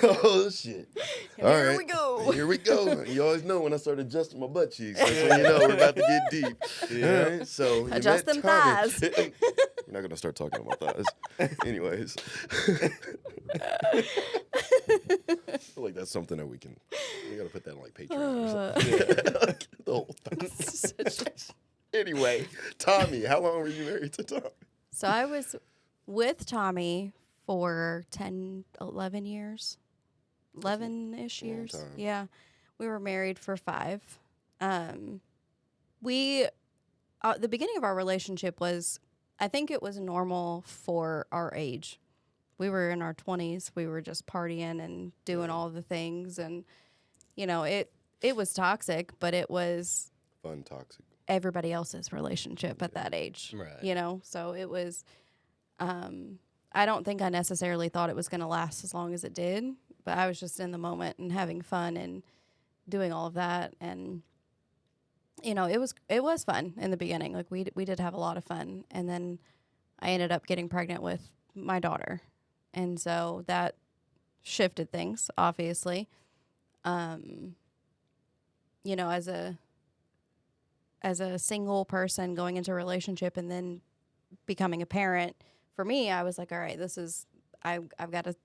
Oh, shit. Here we go. Here we go. You always know when I start adjusting my butt cheeks. That's when you know we're about to get deep. Yeah. All right, so you Adjust met them Tommy. thighs. We're not going to start talking about thighs. Anyways. I feel like that's something that we got to put that on like Patreon or something. The whole thing. Anyway, Tommy, how long were you married to Tommy? So I was with Tommy for 10, 11 years. 11-ish years. Time. Yeah. We were married for 5. The beginning of our relationship was, I think it was normal for our age. We were in our 20s. We were just partying and doing all the things. And, it was toxic, but it was Fun, toxic. everybody else's relationship at that age. Right. So it was, I don't think I necessarily thought it was going to last as long as it did, but I was just in the moment and having fun and doing all of that. And, it was fun in the beginning. Like we did have a lot of fun. And then I ended up getting pregnant with my daughter. And so that shifted things, obviously. As a single person going into a relationship and then becoming a parent, for me, I was like, all right, I've got to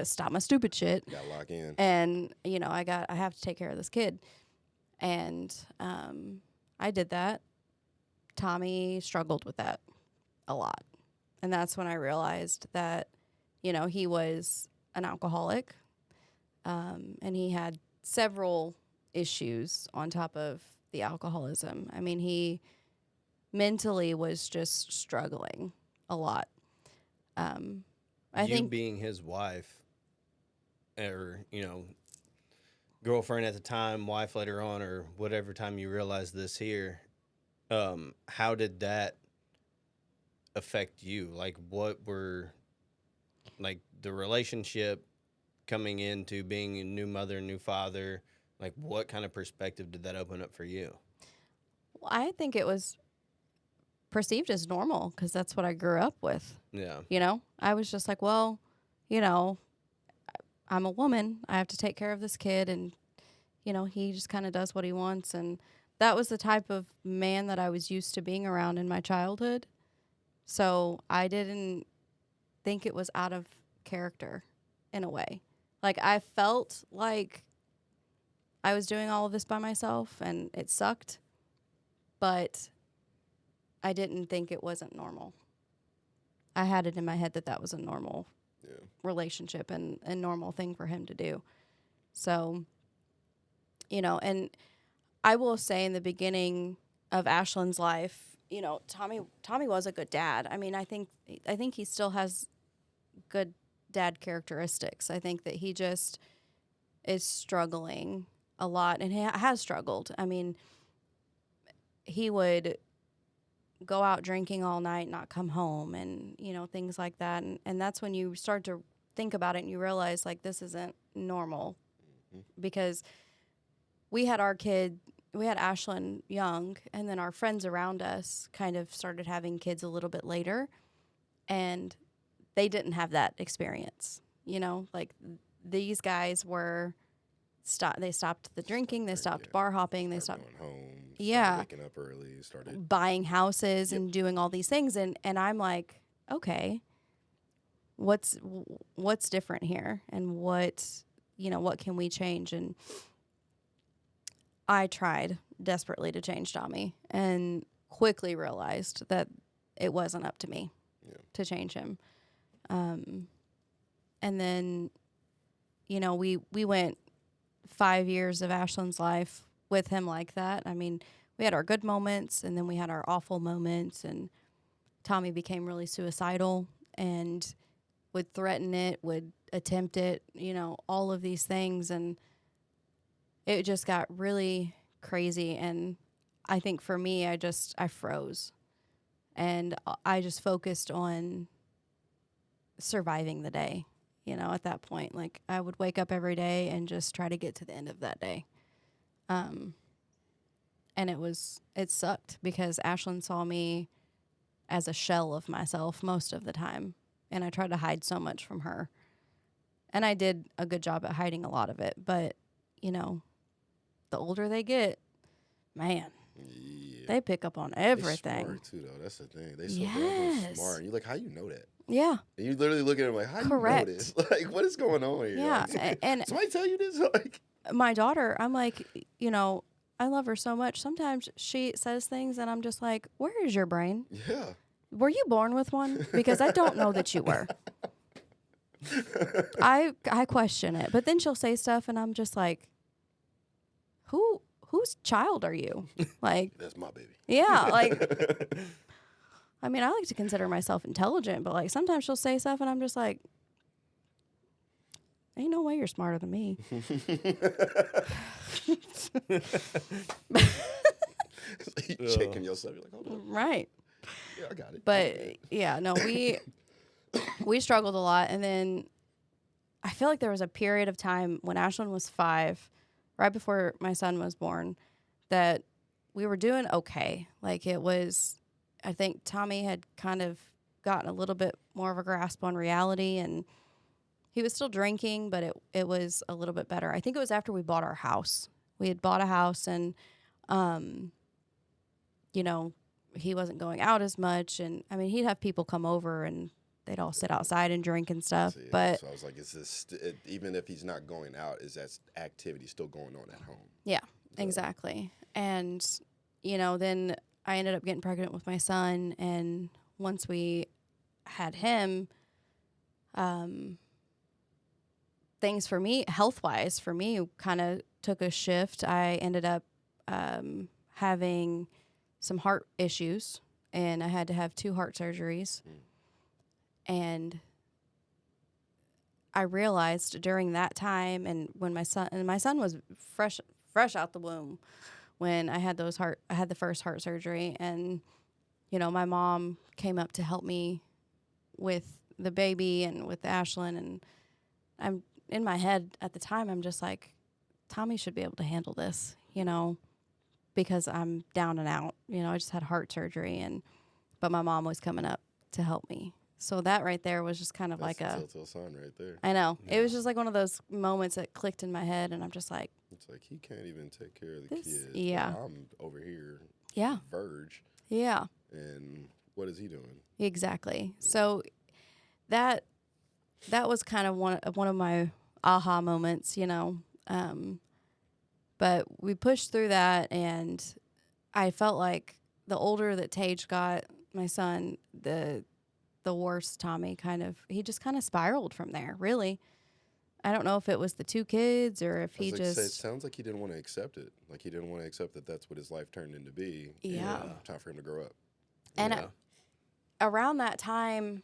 stop my stupid shit. You got to lock in. And, I have to take care of this kid. And I did that. Tommy struggled with that a lot. And that's when I realized that, he was an alcoholic. And he had several issues on top of the alcoholism. I mean, he mentally was just struggling a lot. I think being his wife, or girlfriend at the time, wife later on, or whatever time you realized this here, how did that affect you? Like, what were like the relationship coming into being a new mother, new father? Like, what kind of perspective did that open up for you? Well, I think it was perceived as normal because that's what I grew up with. Yeah. I was just like, well, I'm a woman. I have to take care of this kid. And, he just kind of does what he wants. And that was the type of man that I was used to being around in my childhood. So I didn't think it was out of character in a way. Like, I felt like I was doing all of this by myself and it sucked, but I didn't think it wasn't normal. I had it in my head that that was a normal relationship and a normal thing for him to do. So, and I will say in the beginning of Ashlyn's life, Tommy was a good dad. I mean, I think he still has good dad characteristics. I think that he just is struggling a lot, and he has struggled. I mean, he would go out drinking all night, not come home, and, things like that. And that's when you start to think about it and you realize, like, this isn't normal. Because we had Ashlyn young, and then our friends around us kind of started having kids a little bit later, and they didn't have that experience. Like, these guys were they stopped the drinking, they stopped bar hopping, they stopped going home, waking up early, started buying houses and doing all these things, and I'm like, okay, what's different here, and what can we change? And I tried desperately to change Tommy and quickly realized that it wasn't up to me to change him. And then, we went 5 years of Ashlyn's life with him like that. I mean, we had our good moments and then we had our awful moments, and Tommy became really suicidal and would threaten it, would attempt it, all of these things. And it just got really crazy. And I think for me, I froze, and I just focused on surviving the day. At that point, like, I would wake up every day and just try to get to the end of that day. And it sucked because Ashlyn saw me as a shell of myself most of the time. And I tried to hide so much from her. And I did a good job at hiding a lot of it. But, you know, the older they get, man, they pick up on everything. They smart too, though. That's the thing. They so damn smart. And you're like, how you know that? Yeah. And you literally look at them like, how you know this? Like, what is going on here? Yeah. Like, and somebody tell you this? Like, my daughter, I'm like, you know, I love her so much. Sometimes she says things and I'm just like, where is your brain? yeah. Were you born with one? Because I don't know that you were. I question it. But then she'll say stuff and I'm just like, whose child are you? Like, that's my baby. Yeah, like I mean, I like to consider myself intelligent, but like sometimes she'll say stuff and I'm just like, ain't no way you're smarter than me. You shaking yourself. You're like, hold on. Right. Yeah, I got it. But yeah, no, we struggled a lot. And then I feel like there was a period of time when Ashlyn was 5, right before my son was born, that we were doing okay. Like it was, I think Tommy had kind of gotten a little bit more of a grasp on reality, and he was still drinking, but it was a little bit better. I think it was after we bought our house. We had bought a house, and, you know, he wasn't going out as much. And I mean, he'd have people come over and they'd all sit outside and drink and stuff. So, yeah, but so I was like, is this even if he's not going out, is that activity still going on at home? Yeah, exactly. And, you know, then I ended up getting pregnant with my son. And once we had him, things for me, health-wise, for me, kind of took a shift. I ended up having some heart issues, and I had to have 2 heart surgeries. And I realized during that time, and when my son was fresh out the womb when I had the first heart surgery, and you know, my mom came up to help me with the baby and with Ashlyn, and I'm in my head at the time, I'm just like, Tommy should be able to handle this, you know, because I'm down and out. You know, I just had heart surgery, but my mom was coming up to help me. So that right there was just kind of That's like a telltale sign right there. I know. Yeah. It was just like one of those moments that clicked in my head, and I'm just like, It's like he can't even take care of the kids. Yeah. While I'm over here. Yeah. Verge. Yeah. And what is he doing? Exactly. So that was kind of one of my aha moments, you know. But we pushed through that, and I felt like the older that Tage got, my son, the worse Tommy he just kind of spiraled from there, really. I don't know if it was the 2 kids or if he just... It sounds like he didn't want to accept it. Like he didn't want to accept that that's what his life turned into be. Yeah. Time for him to grow up. And around that time,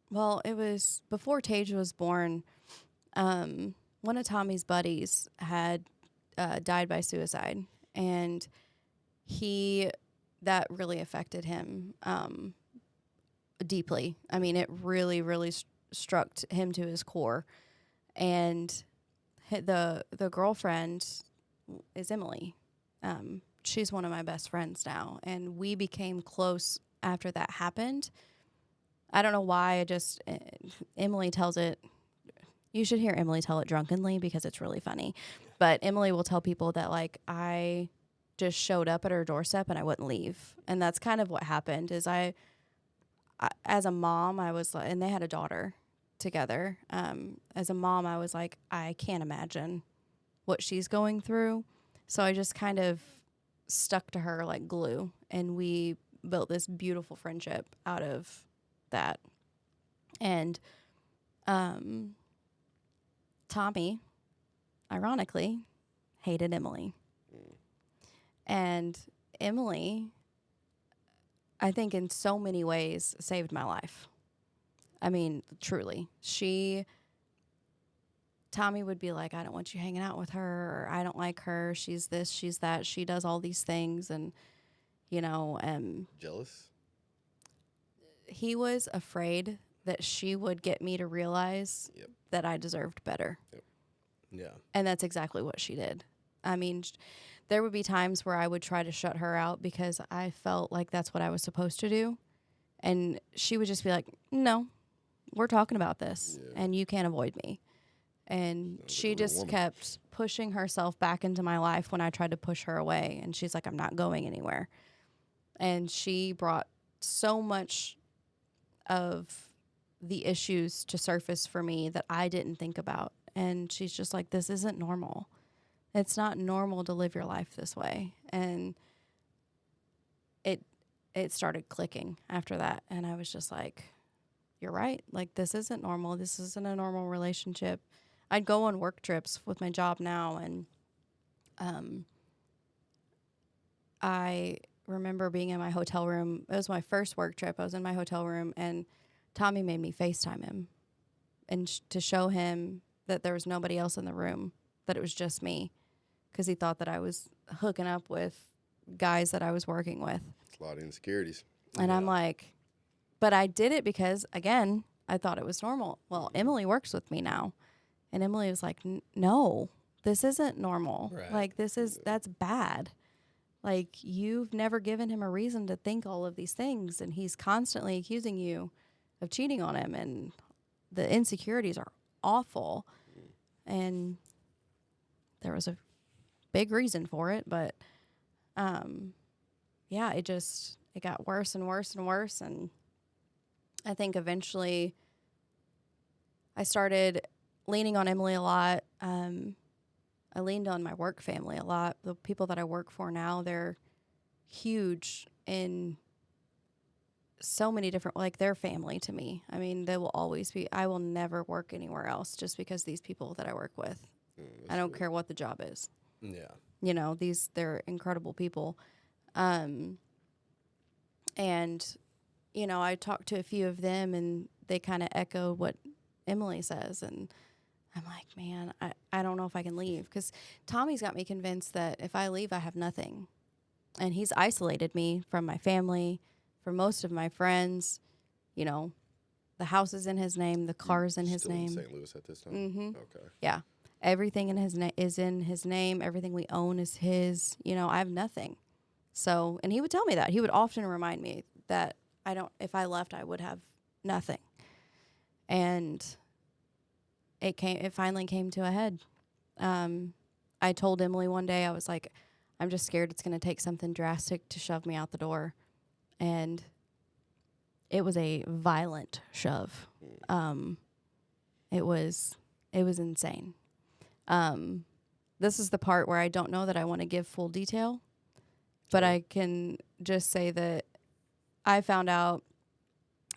well, it was before Tage was born, one of Tommy's buddies had died by suicide. And that really affected him deeply. I mean, it really, really struck him to his core. And the girlfriend is Emily. She's one of my best friends now, and we became close after that happened. I don't know why. Emily tells it. You should hear Emily tell it drunkenly because it's really funny. But Emily will tell people that like I just showed up at her doorstep and I wouldn't leave, and that's kind of what happened. Is I as a mom, I was like, and they had a daughter together. As a mom, I was like, I can't imagine what she's going through. So I just kind of stuck to her like glue, and we built this beautiful friendship out of that. And Tommy, ironically, hated Emily. And Emily, I think in so many ways, saved my life. I mean, truly. Tommy would be like, I don't want you hanging out with her, or I don't like her. She's this, she's that. She does all these things. And, you know, Jealous? He was afraid that she would get me to realize that I deserved better. Yep. Yeah. And that's exactly what she did. I mean, there would be times where I would try to shut her out because I felt like that's what I was supposed to do. And she would just be like, no, we're talking about this, Yeah. and you can't avoid me. And Sounds like a she real just woman. kept pushing herself back into my life when I tried to push her away. And she's like, I'm not going anywhere. And she brought so much of the issues to surface for me that I didn't think about. And she's just like, this isn't normal. It's not normal to live your life this way. And it started clicking after that. And I was just like, you're right. Like, this isn't normal. This isn't a normal relationship. I'd go on work trips with my job now, and I remember being in my hotel room. It was my first work trip. I was in my hotel room, and Tommy made me FaceTime him and to show him that there was nobody else in the room, that it was just me, because he thought that I was hooking up with guys that I was working with. It's a lot of insecurities. And I'm like, but I did it because, again, I thought it was normal. Well, Emily works with me now. And Emily was like, no, this isn't normal. Right. Like, that's bad. Like, you've never given him a reason to think all of these things. And he's constantly accusing you of cheating on him. And the insecurities are awful. And there was a big reason for it. But, yeah, it got worse and worse and worse. And I think eventually I started leaning on Emily a lot. I leaned on my work family a lot. The people that I work for now, they're huge in so many different, like, they're family to me. I mean, they will always be. I will never work anywhere else just because these people that I work with. I don't care what the job is. Yeah. You know, they're incredible people. And, you know, I talked to a few of them, and they kind of echo what Emily says. And I'm like, man, I don't know if I can leave, because Tommy's got me convinced that if I leave, I have nothing. And he's isolated me from my family, from most of my friends. You know, the house is in his name, the car's in his Still name. in St. Louis at this time? Mm-hmm. Okay. Yeah. Everything in his is in his name. Everything we own is his. You know, I have nothing. So, and he would tell me that. He would often remind me that if I left, I would have nothing. And it finally came to a head. I told Emily one day, I was like, I'm just scared it's going to take something drastic to shove me out the door. And it was a violent shove. It was insane. This is the part where I don't know that I want to give full detail, but I can just say that I found out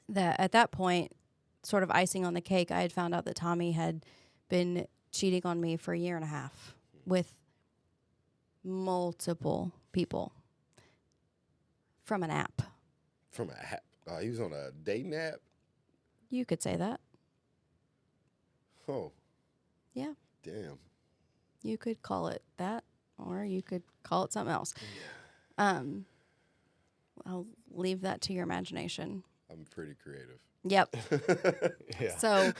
that at that point, sort of icing on the cake, I had found out that Tommy had been cheating on me for 1.5 years with multiple people from an app. From a app? He was on a dating app? You could say that. Oh. Yeah. Damn. You could call it that, or you could call it something else. Yeah. I'll leave that to your imagination. I'm pretty creative. Yep. Yeah. So,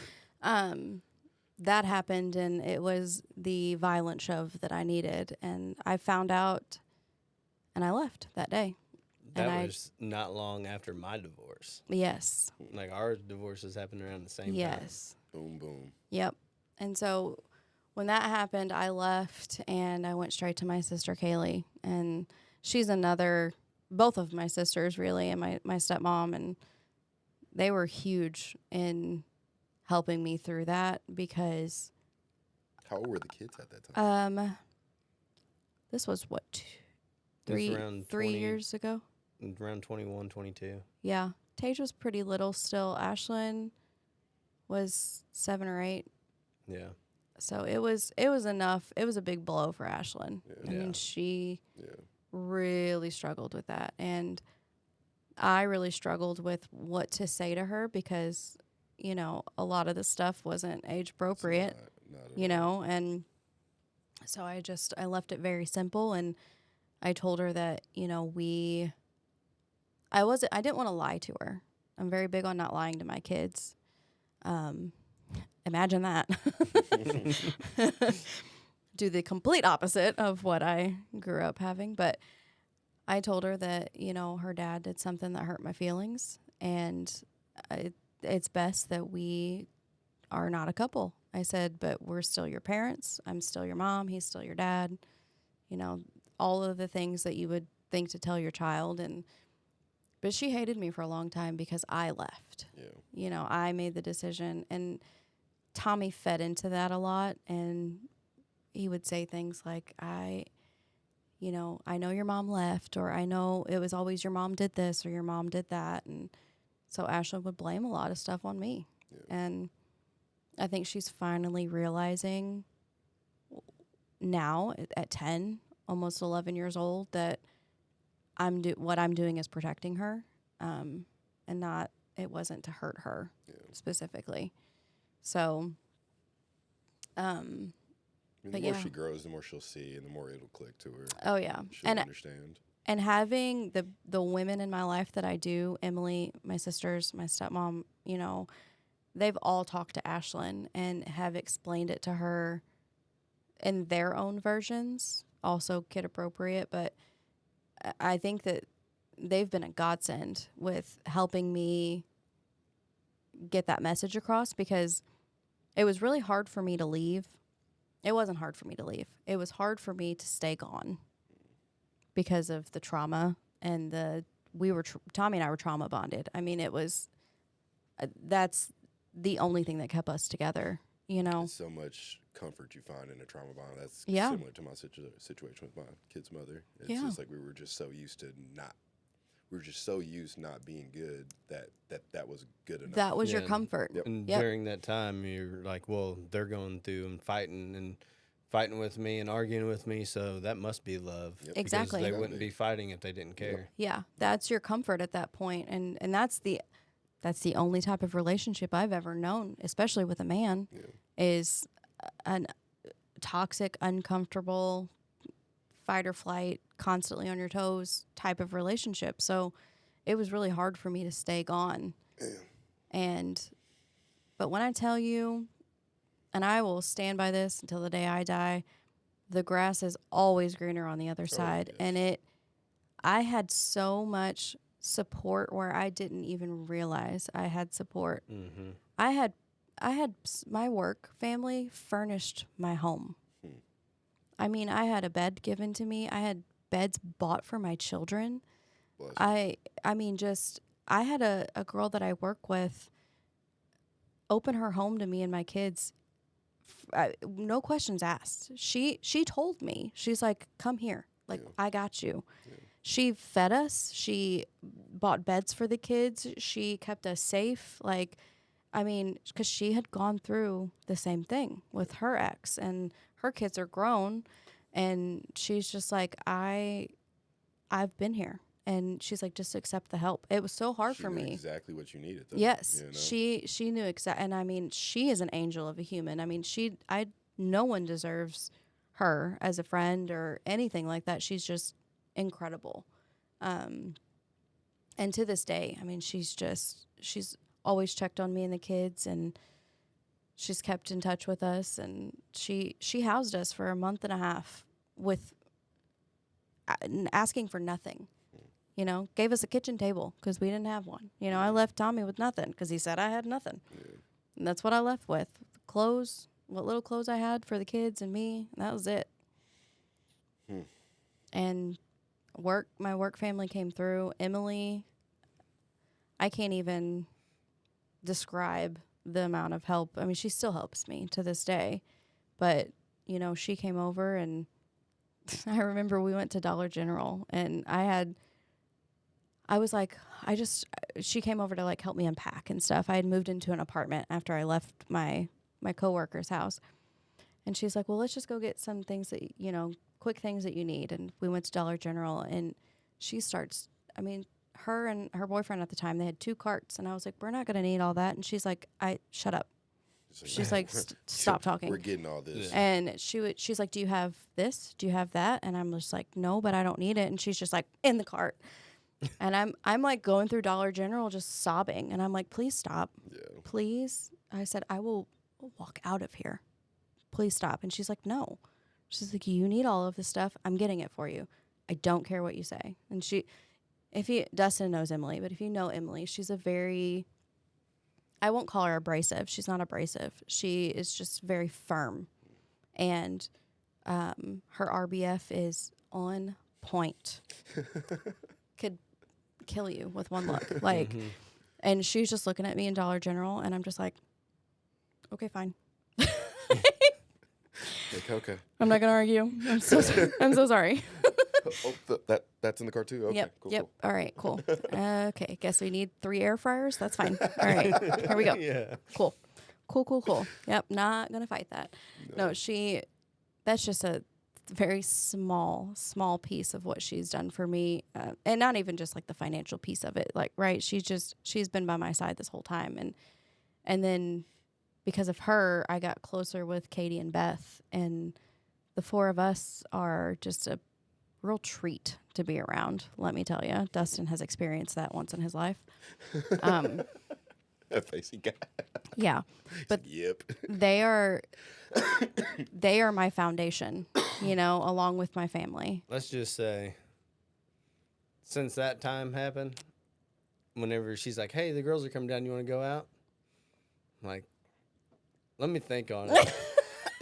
that happened, and it was the violent shove that I needed. And I found out, and I left that day. That was not long after my divorce. Yes. Like, our divorces happened around the same time. Yes. Boom, boom. Yep. And so when that happened, I left, and I went straight to my sister Kaylee. And she's both of my sisters, really, and my stepmom. And they were huge in helping me through that, because How old were the kids at that time? this was what, It was around 3 years ago? Around 21, 22. Yeah. Tage was pretty little still. Ashlyn was 7 or 8. Yeah. So it was enough. It was a big blow for Ashlyn. Yeah. I mean, Yeah. she Yeah. really struggled with that. And I really struggled with what to say to her, because, you know, a lot of the stuff wasn't age appropriate, Not at you all. know, and so I left it very simple. And I told her that, you know, I didn't want to lie to her. I'm very big on not lying to my kids. Imagine that. Do the complete opposite of what I grew up having. But I told her that, you know, her dad did something that hurt my feelings, and it's best that we are not a couple. I said, but we're still your parents. I'm still your mom. He's still your dad. You know, all of the things that you would think to tell your child. But she hated me for a long time because I left. Yeah. You know, I made the decision, and Tommy fed into that a lot, and he would say things like, you know, I know your mom left, or I know it was always your mom did this or your mom did that. And so Ashlyn would blame a lot of stuff on me. Yeah. And I think she's finally realizing now at 10, almost 11 years old, that what I'm doing is protecting her, and not, it wasn't to hurt her specifically. So, I mean, the but more yeah. she grows, the more she'll see, and the more it'll click to her. Oh yeah. She'll understand. And having the women in my life that I do, Emily, my sisters, my stepmom, you know, they've all talked to Ashlyn and have explained it to her in their own versions, also kid appropriate. But I think that they've been a godsend with helping me get that message across, because it was really hard for me to leave. It wasn't hard for me to leave. It was hard for me to stay gone because of the trauma, and Tommy and I were trauma bonded. I mean, it was, that's the only thing that kept us together, you know? It's so much comfort you find in a trauma bond. That's Yeah. similar to my situation with my kid's mother. It's Yeah. just like we were just so used to not being good that was good enough. That was your Yeah. comfort. Yep. And Yep. during that time, you're like, well, they're going through and fighting with me and arguing with me, so that must be love. Yep. Because Exactly. they wouldn't be fighting if they didn't care. Yeah, that's your comfort at that point, and that's the only type of relationship I've ever known, especially with a man, is an toxic, uncomfortable, fight or flight, constantly on your toes type of relationship. So it was really hard for me to stay gone. But when I tell you, and I will stand by this until the day I die, the grass is always greener on the other side. Yes. And I had so much support where I didn't even realize I had support. Mm-hmm. I had my work family furnished my home. I mean, I had a bed given to me. I had beds bought for my children. I mean, just, I had a girl that I work with open her home to me and my kids. No questions asked. She told me, she's like, come here. Like, I got you. She fed us. She bought beds for the kids. She kept us safe. Like, I mean, because she had gone through the same thing with her ex, and her kids are grown, and she's just like, I've been here. And she's like, just accept the help. It was so hard for me. Exactly what you needed, though. Yes, you know? she knew exactly. And I mean, she is an angel of a human. I mean, no one deserves her as a friend or anything like that. She's just incredible. And to this day, I mean, she's always checked on me and the kids, and she's kept in touch with us. And she housed us for a month and a half with asking for nothing. You know, gave us a kitchen table because we didn't have one. You know, I left Tommy with nothing because he said I had nothing. And that's what I left with. Clothes, what little clothes I had for the kids and me, that was it. And my work family came through. Emily, I can't even describe the amount of help. I mean, she still helps me to this day. But, you know, she came over, and I remember we went to Dollar General, and she came over to like help me unpack and stuff. I had moved into an apartment after I left my coworker's house. And she's like, well, let's just go get some things that, you know, quick things that you need. And we went to Dollar General, and she starts, I mean, her and her boyfriend at the time, they had 2 carts. And I was like, we're not going to need all that. And she's like, shut up. She's like, stop talking. We're getting all this. And she's like, do you have this? Do you have that? And I'm just like, no, but I don't need it. And she's just like, in the cart. And I'm like going through Dollar General just sobbing. And I'm like, please stop. Yeah. Please. I said, I will walk out of here. Please stop. And she's like, no. She's like, you need all of this stuff. I'm getting it for you. I don't care what you say. And Dustin knows Emily, but if you know Emily, she's a very I won't call her abrasive. She's not abrasive. She is just very firm. And her RBF is on point. Could kill you with one look. Like, and she's just looking at me in Dollar General, and I'm just like, okay, fine. Like, okay. I'm not gonna argue. I'm so sorry. I'm so sorry. That's in the car too. Okay, Yep. cool, Yep. cool. All right. Cool. Okay. Guess we need 3 air fryers. That's fine. All right. Here we go. Yeah. Cool. Cool. Yep. Not gonna fight that. No, that's just a very small piece of what she's done for me, and not even just like the financial piece of it. Like, right? She's been by my side this whole time, and then because of her, I got closer with Katie and Beth, and the 4 of us are just a real treat to be around. Let me tell you, Dustin has experienced that once in his life. That face he got. Yeah, but Yep. they are my foundation, along with my family. Let's just say, since that time happened, whenever she's like, "Hey, the girls are coming down. You want to go out?" I'm like, let me think on it.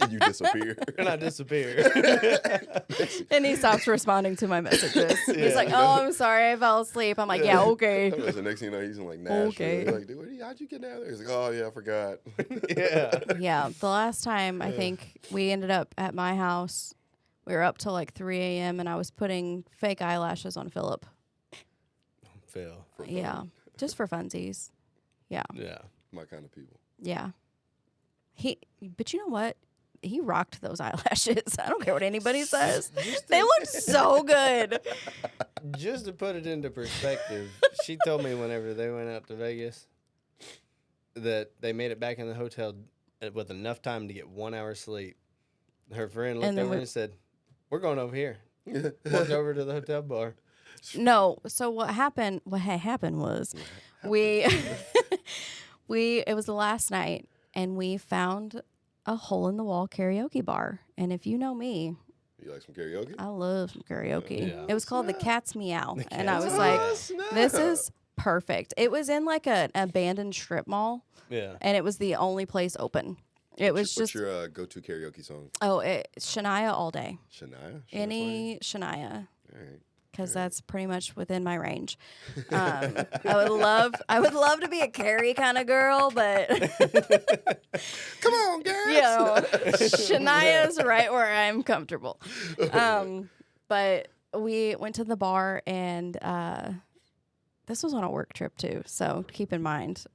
And you disappear. And I disappear. And he stops responding to my messages. He's like, "Oh, I'm sorry, I fell asleep." I'm like, "Yeah, okay." The next thing you know, he's in like Nashville. Okay. You're like, dude, how'd you get down there? He's like, oh yeah, I forgot. Yeah. Yeah, the last time I think we ended up at my house, we were up till like 3 a.m. and I was putting fake eyelashes on Philip. Phil. Yeah, just for funsies. Yeah, Yeah. My kind of people. yeah. But you know what? He rocked those eyelashes. I don't care what anybody says. They look so good. Just to put it into perspective, she told me whenever they went out to Vegas that they made it back in the hotel with enough time to get 1 hour sleep. Her friend looked over and said, "We're going over here." Walked over to the hotel bar. No, so what happened was it was the last night, and we found a hole in the wall karaoke bar. And if you know me, You like some karaoke? I love some karaoke. Yeah. It was called the Cat's Meow. And I was Cat's like, Meow. this is perfect. It was in like an abandoned strip mall, Yeah. and it was the only place open. It was What's just, your go-to karaoke song? Shania all day. Shania? Any Shania. All right. Because that's pretty much within my range. I would love to be a Carrie kind of girl, but Come on, girls. Shania's right where I'm comfortable. But we went to the bar, and this was on a work trip too. So keep in mind,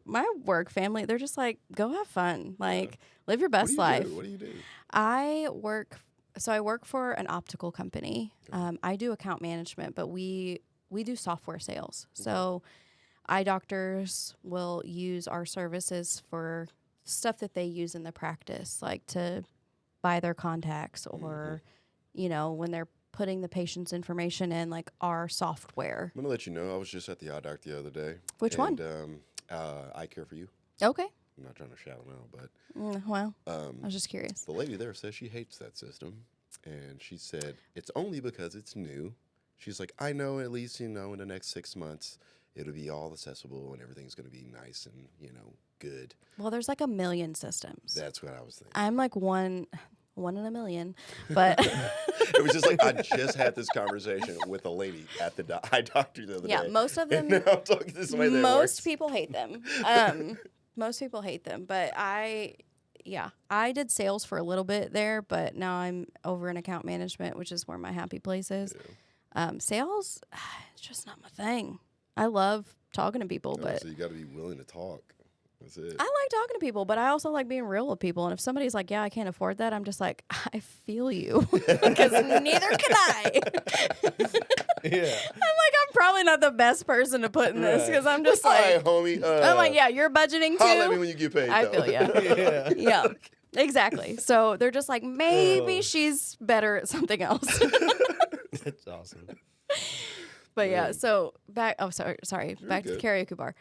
my work family, they're just like, go have fun, like live your best life. What do you do? I work for an optical company. I do account management, but we do software sales. So eye doctors will use our services for stuff that they use in the practice, like to buy their contacts or, when they're putting the patient's information in, like our software. I'm going to let you know, I was just at the eye doctor the other day. Which one? I Care For You. Okay. I'm not trying to shout them out, but Well, I was just curious. the lady there says she hates that system. And she said, it's only because it's new. She's like, I know at least, in the next 6 months, it'll be all accessible and everything's going to be nice and, good. Well, there's like a million systems. That's what I was thinking. I'm like one in a million, but It was just like, I just had this conversation with a lady at the eye doctor the other day. yeah, most of them, And now I'm talking this way that most works. people hate them. Most people hate them, but I did sales for a little bit there, but now I'm over in account management, which is where my happy place is. Yeah. Sales, it's just not my thing. I love talking to people, but So you got to be willing to talk. That's it. I like talking to people, but I also like being real with people. And if somebody's like, yeah, I can't afford that, I'm just like, I feel you, because neither can I. Yeah. I'm like, I'm probably not the best person to put in this, because I'm just All like, right, homie. I'm like, yeah, you're budgeting Holler at me too. when you get paid. I though. feel you. Yeah. Yeah, exactly. So they're just like, maybe she's better at something else. That's awesome. But yeah, so back. Oh, sorry. Back to the good. karaoke bar.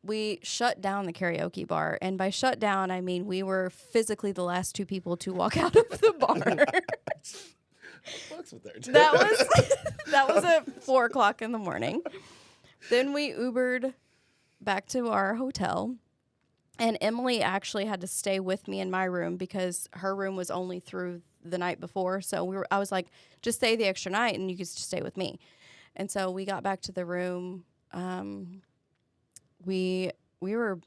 We shut down the karaoke bar, and by shut down, I mean we were physically the last 2 people to walk out of the bar. Fucks with that. that was at 4:00 in the morning. Then we Ubered back to our hotel. And Emily actually had to stay with me in my room because her room was only through the night before. So I was like, just stay the extra night and you could just stay with me. And so we got back to the room. We were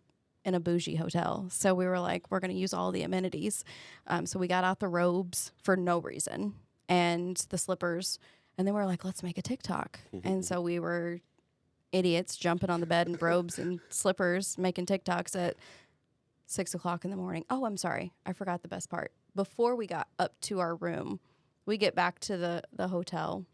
in a bougie hotel. So we were like, we're going to use all the amenities. So we got out the robes for no reason and the slippers. And then we were like, let's make a TikTok. And so we were idiots jumping on the bed in robes and slippers, making TikToks at 6 o'clock in the morning. Oh, I'm sorry. I forgot the best part. Before we got up to our room, we get back to the hotel.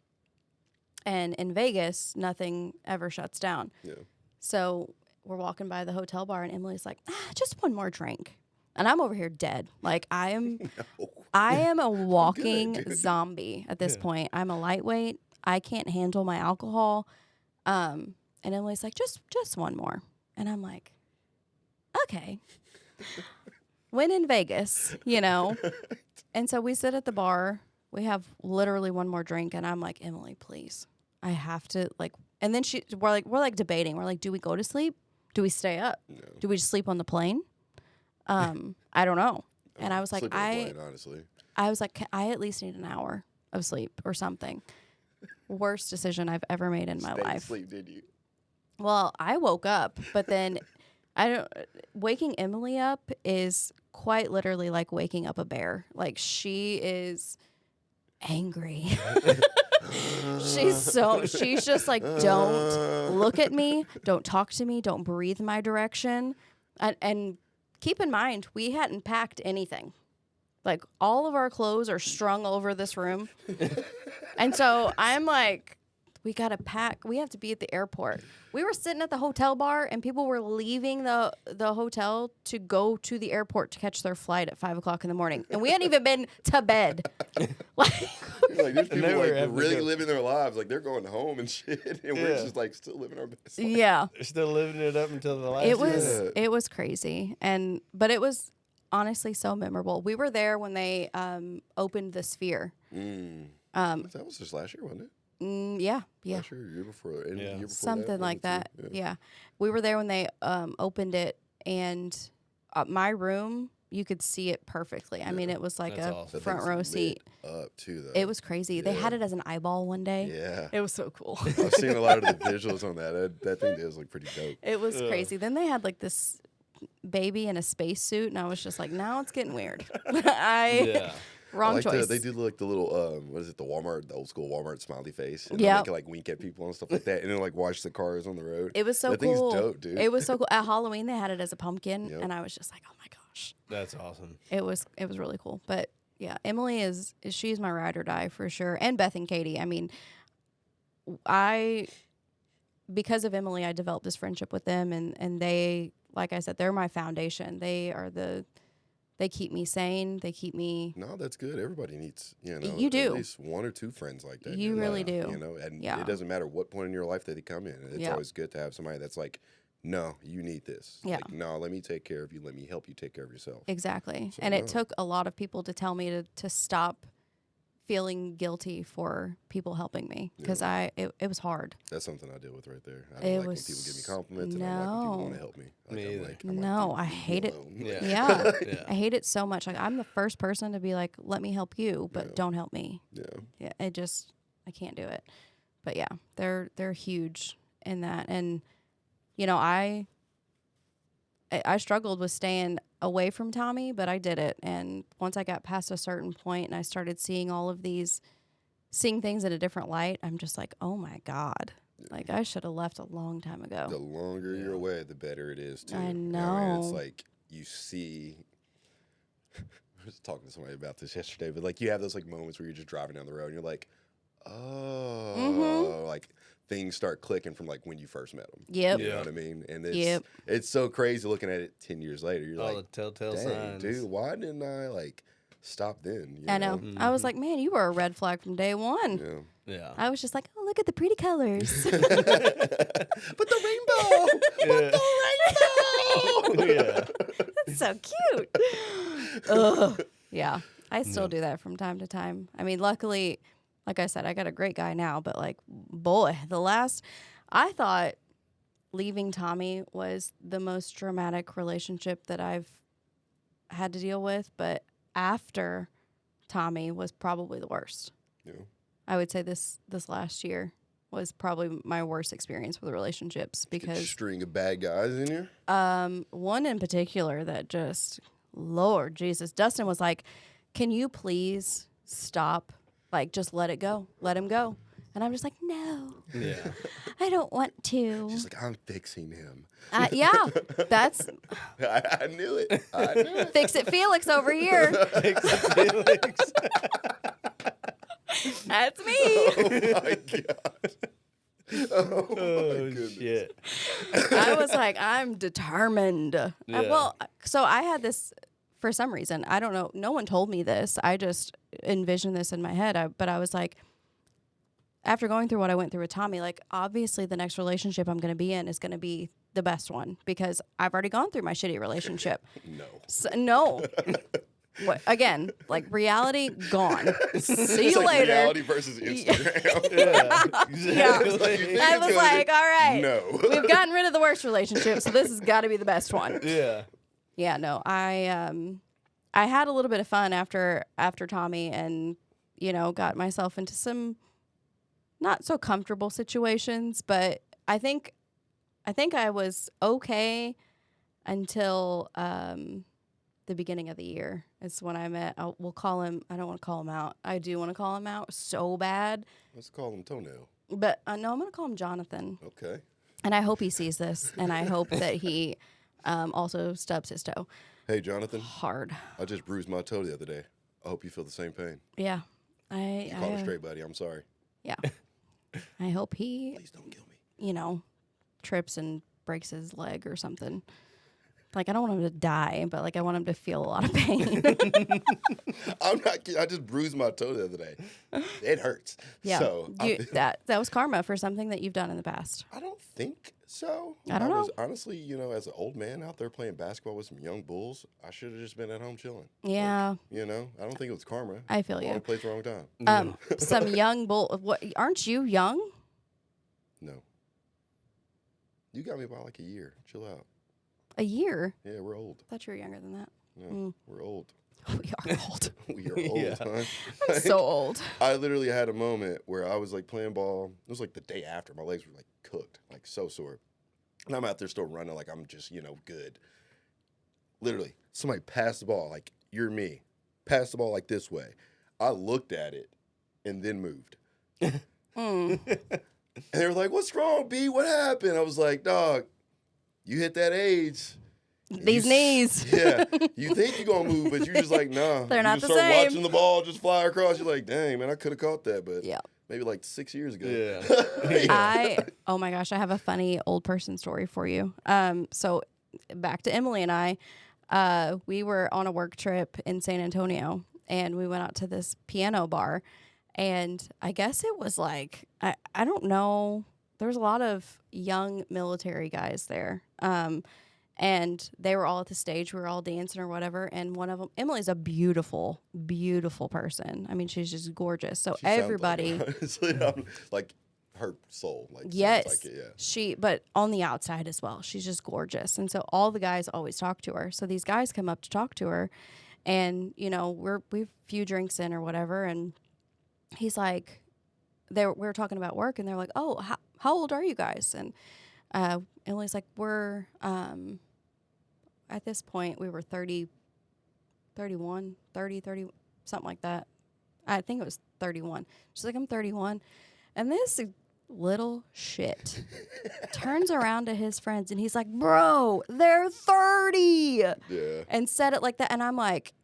And in Vegas, nothing ever shuts down. Yeah. So we're walking by the hotel bar and Emily's like, just one more drink. And I'm over here dead. Like I am a walking zombie at this point. I'm a lightweight. I can't handle my alcohol. And Emily's like, just one more. And I'm like, okay. When in Vegas, you know. And so we sit at the bar. We have literally one more drink. And I'm like, Emily, please. I have to like, and then we're like debating. We're like, do we go to sleep? Do we stay up? No. Do we just sleep on the plane? I don't know. And I was like, Sleep on the plane, honestly. I was like, I at least need an hour of sleep or something. Worst decision I've ever made in my life. Sleep, did you? Well, I woke up, but then waking Emily up is quite literally like waking up a bear. Like she is angry. She's just like, don't look at me, don't talk to me, don't breathe my direction. And keep in mind, we hadn't packed anything. Like all of our clothes are strung over this room. And so I'm like, we got to pack. We have to be at the airport. We were sitting at the hotel bar and people were leaving the hotel to go to the airport to catch their flight at 5 o'clock in the morning. And we hadn't even been to bed. Like there's people they were like having to really go- living their lives. Like they're going home and shit. And we're Yeah. just like still living our best life. Yeah. They're still living it up until the last. It was crazy. But it was honestly so memorable. We were there when they opened the Sphere. That was just last year, wasn't it? Yeah. Last year, year before, and Yeah. year before Something that, like one or that. two. Yeah. We were there when they opened it, and my room, you could see it perfectly. I mean, it was like That's a awesome. That front thing's row lit seat. up too, though. It was crazy. They had Yeah. it as an eyeball one day. Yeah. It was so cool. I've seen a lot of the visuals on that. That thing does look pretty dope. It was crazy. Then they had like this baby in a spacesuit, and I was just like, now it's getting weird. Yeah. Wrong I like choice. They do like the little what is it? The old school Walmart smiley face. And Yep. they can like wink at people and stuff like that, and then like watch the cars on the road. It was so that cool. thing's dope, dude. It was so cool. At Halloween, they had it as a pumpkin, Yep. and I was just like, oh my gosh. That's awesome. It was really cool. But yeah, Emily she's my ride or die for sure. And Beth and Katie. I mean, because of Emily, I developed this friendship with them, and they, like I said, they're my foundation. They keep me sane. They keep me. No, that's good. Everybody needs, You do. at least one or two friends like that. in You your really life, do. You know, and Yeah. it doesn't matter what point in your life that they come in. It's Yeah. always good to have somebody that's like, no, you need this. Yeah. Like, no, let me take care of you. Let me help you take care of yourself. Exactly. So, And no. it took a lot of people to tell me to stop feeling guilty for people helping me because it was hard. That's something I deal with right there. I It don't like when was- people give me compliments, and I don't like when people no. want to help me. Like, Me I'm either. like, I'm No, like, I dude, leave me hate it. alone. Yeah. Yeah. Yeah. I hate it so much. Like I'm the first person to be like, let me help you, but Yeah. don't help me. Yeah. Yeah. I can't do it. But yeah, they're huge in that. And, I struggled with staying away from Tommy, but I did it. And once I got past a certain point and I started seeing seeing things in a different light, I'm just like, oh my God. Like I should have left a long time ago. The longer you're away, the better it is too. I And know. it's like you see. I was talking to somebody about this yesterday, but like you have those like moments where you're just driving down the road and you're like, oh, like things start clicking from like when you first met them. Yep. You know Yeah. what I mean? And it's Yep. it's so crazy looking at it 10 years later. You're All like, the telltale dang, signs. dude, why didn't I like stop then? You I know. I was like, man, you were a red flag from day one. Yeah. Yeah. I was just like, oh, look at the pretty colors. But the rainbow! But the rainbow! Yeah. That's so cute. Ugh. Yeah. I still do that from time to time. I mean, luckily, like I said, I got a great guy now, but like, boy, I thought leaving Tommy was the most dramatic relationship that I've had to deal with, but after Tommy was probably the worst. Yeah. I would say this last year was probably my worst experience with relationships Get a because string of bad guys in here. one in particular that just, Lord Jesus, Dustin was like, "Can you please stop? Like, just let it go, let him go." And I'm just like, "No, Yeah. I don't want to." She's like, I'm fixing him. Yeah, that's I knew it. I knew it. Fix It Felix over here. Felix. That's me. Oh my god. Oh, my Oh goodness. shit. I was like, I'm determined. Yeah. Well, so I had this for some reason. I don't know. No one told me this. I just envisioned this in my head. But I was like, after going through what I went through with Tommy, like, obviously the next relationship I'm going to be in is going to be the best one because I've already gone through my shitty relationship. No. So, no. What, again, like, reality gone. See It's you like later. reality versus Instagram. Yeah. Yeah. It's like, you think I it's was gonna like, be- all right, No. we've gotten rid of the worst relationship, so this has got to be the best one. Yeah. Yeah, no, I had a little bit of fun after Tommy, and got myself into some not so comfortable situations, but I think I was okay until the beginning of the year. It's when I met. We'll call him. I don't want to call him out. I do want to call him out so bad, Let's call him Toenail. but no, I'm gonna call him Jonathan. Okay. And I hope he sees this, and I hope that he also stubs his toe Hey, Jonathan. hard. I just bruised my toe the other day. I hope you feel the same pain. Yeah, You caught it straight, buddy. I'm sorry. Yeah, I hope he, Please don't kill me. trips and breaks his leg or something. Like, I don't want him to die, but like I want him to feel a lot of pain. I'm not kidding. I just bruised my toe the other day. It hurts. Yeah, So that was karma for something that you've done in the past. I don't think so. I don't know. was honestly, as an old man out there playing basketball with some young bulls, I should have just been at home chilling. Yeah, I don't think it was karma. I feel Wrong you. place, wrong time. Some young bull. What? Aren't you young? No. You got me by like a year. Chill out. A year? Yeah, we're old. I thought you were younger than that. Yeah, we're old. We are old. We are old, Yeah. huh? I'm so old. I literally had a moment where I was like playing ball. It was like the day after. My legs were like cooked, like so sore. And I'm out there still running like I'm just, good. Literally, somebody passed the ball, like, you're me. Passed the ball like this way. I looked at it and then moved. Mm. And they were like, what's wrong, B? What happened? I was like, dog, you hit that age. These knees. Yeah. You think you're going to move, but you're just like, nah. They're you not just the start same. watching the ball just fly across. You're like, dang, man, I could have caught that. But Yeah. maybe like 6 years ago. Yeah. Oh my gosh, I have a funny old person story for you. So back to Emily and I, we were on a work trip in San Antonio, and we went out to this piano bar, and I guess it was like, I don't know, there was a lot of young military guys there. And they were all at the stage. We were all dancing or whatever. And one of them, Emily's a beautiful, beautiful person. I mean, she's just gorgeous. So She sounds everybody, like, honestly, like her soul. Like, sounds yes, like it, yeah. but on the outside as well, she's just gorgeous. And so all the guys always talk to her. So these guys come up to talk to her, and we've a few drinks in or whatever. And he's like, we were talking about work, and they're like, oh, how old are you guys? And Emily's like, we're, at this point, we were 30, 31, 30, 30, something like that. I think it was 31. She's like, I'm 31. And this little shit turns around to his friends, and he's like, bro, they're 30. Yeah. And said it like that. And I'm like,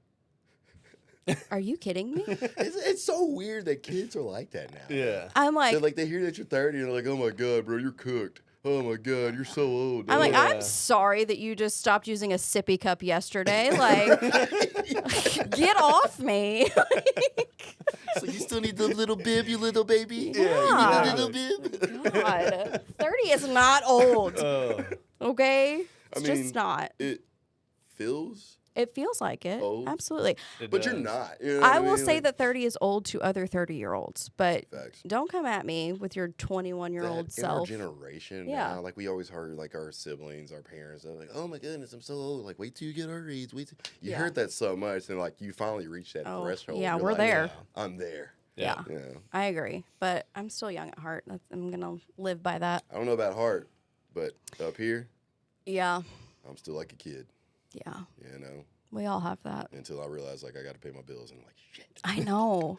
are you kidding me? It's so weird that kids are like that now. Yeah. I'm like, They hear that you're 30 and they're like, oh my God, bro, you're cooked. Oh my God, you're so old. I'm like, Yeah. I'm sorry that you just stopped using a sippy cup yesterday. Like, get off me. So you still need the little bib, you little baby? Yeah. You need the little bib? God, 30 is not old. Oh. Okay, I it's mean, just not. It feels It feels like it. Old? Absolutely. It But you're does. not. You know what I will mean? say Like, that 30 is old to other 30-year-olds, but facts. don't come at me with your 21-year-old That in our self. generation Yeah. now, like we always heard, like our siblings, our parents, they're like, "Oh my goodness, I'm so old." Like, wait till you get our age. Wait, you Yeah. heard that so much, and like you finally reach that Oh, threshold. yeah, You're we're like, there. I'm there. Yeah. Yeah. I agree, but I'm still young at heart. I'm going to live by that. I don't know about heart, but up here, Yeah. I'm still like a kid. Yeah. You know, We all have that. until I realize like I got to pay my bills, and I'm like, shit. I know.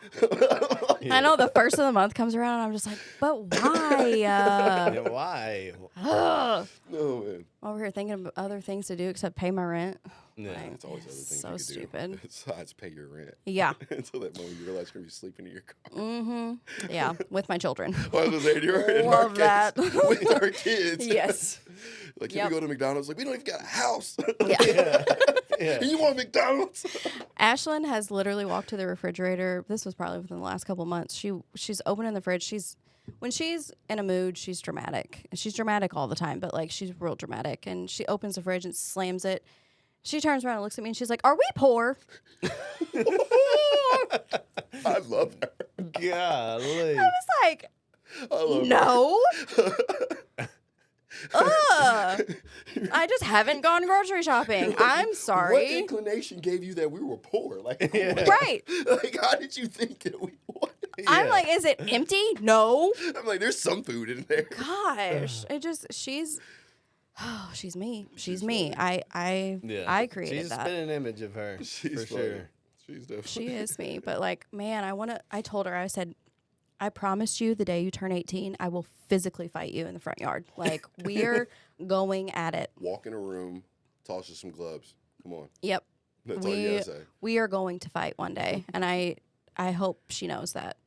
Yeah. I know the first of the month comes around and I'm just like, but why? Yeah, why? Ugh. No man. Over here thinking of other things to do except pay my rent. Yeah. Like, It's always other things so you could stupid. do besides pay your rent. Yeah. Until that moment you realize you're gonna be sleeping in your car. Mm-hmm. Yeah, with my children. Well, I was gonna say, in our Love that. case, with our kids. Yes. Like, Yep. if we go to McDonald's, like, we don't even got a house. Yeah. Yeah. Yeah. You want McDonald's? Ashlyn has literally walked to the refrigerator. This was probably within the last couple months. She's opening the fridge. When she's in a mood, she's dramatic. She's dramatic all the time, but like she's real dramatic. And she opens the fridge and slams it. She turns around and looks at me and she's like, "Are we poor?" I love her. Golly. I was like, I love "No." her. I just haven't gone grocery shopping. I'm What sorry. inclination gave you that we were poor? Like, Yeah. what? Right. Like, how did you think that we what? I'm Yeah. like, is it empty? No. I'm like, there's some food in there. Gosh, she's me. She's me. funny. Yeah. I created She's that. been an image of her She's for funny. sure. She's definitely. She is me. But like, man, I told her, I said, I promise you the day you turn 18, I will physically fight you in the front yard. Like, we're going at it. Walk in a room, toss her some gloves. Come on. Yep. That's all you gotta say. We are going to fight one day. And I hope she knows that.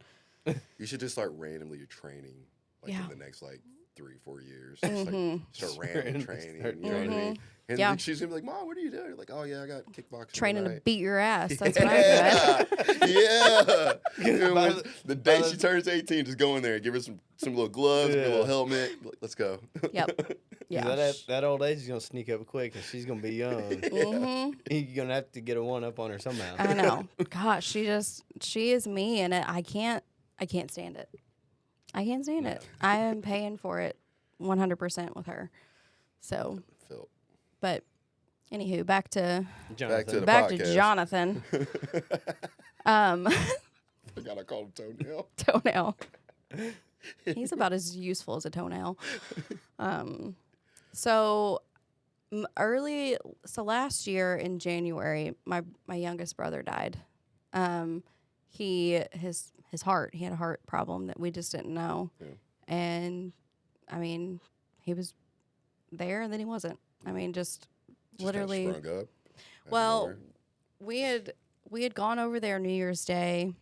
You should just start randomly training, like Yeah. in the next like 3-4 years. Just, like, start random training. Start You know what I mean? And Yeah. then she's gonna be like, "Mom, what are you doing?" Like, "Oh yeah, I got kickboxing Training to tonight." beat your ass. That's what I'm doing. Yeah. And By when the- the day by she the- turns 18, just go in there and give her some little gloves, give her a Yeah. little helmet. Like, let's go. Yep. Yeah. That old age is gonna sneak up quick, and she's gonna be young. Mm-hmm. You're gonna have to get a one up on her somehow. I know. Gosh, she is me, and I can't stand it. I can't stand it. I am paying for it 100% with her. So, Phil. but anywho, back to Jonathan. the back to podcast. Jonathan. Forgot I called him Toenail. Toenail. He's about as useful as a toenail. So last year in January, my youngest brother died. His heart, he had a heart problem that we just didn't know. Yeah. And I mean, he was there and then he wasn't. I mean, just literally. Sprung up. out of Well, nowhere. we had gone over there New Year's Day.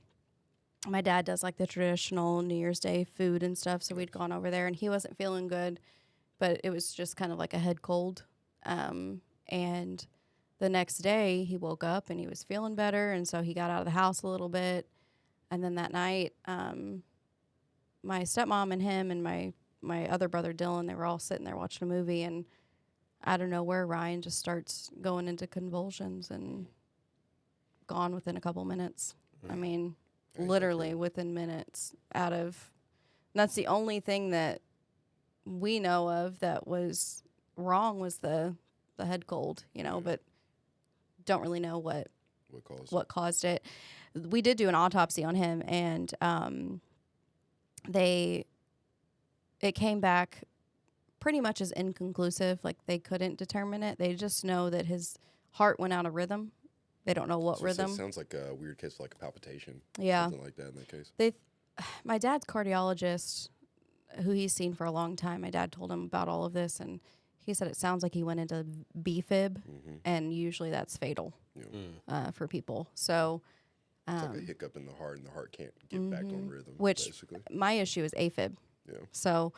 My dad does like the traditional New Year's Day food and stuff, so we'd gone over there and he wasn't feeling good, but it was just kind of like a head cold. And the next day he woke up and he was feeling better, and so he got out of the house a little bit. And then that night, my stepmom and him and my other brother Dylan, they were all sitting there watching a movie, and out of nowhere Ryan just starts going into convulsions and gone within a couple minutes. I mean, Ain't that literally crazy? within minutes that's the only thing that we know of that was wrong was the head cold, but don't really know what caused it. We did do an autopsy on him, and it came back pretty much as inconclusive. Like, they couldn't determine it. They just know that his heart went out of rhythm. They don't know what So it rhythm. sounds like a weird case, like a palpitation. Yeah. Something like that in that case. My dad's cardiologist, who he's seen for a long time, my dad told him about all of this, and he said it sounds like he went into B-fib, and usually that's fatal for people. So It's like a hiccup in the heart, and the heart can't get back on rhythm. which basically. my issue is AFib. Yeah. So,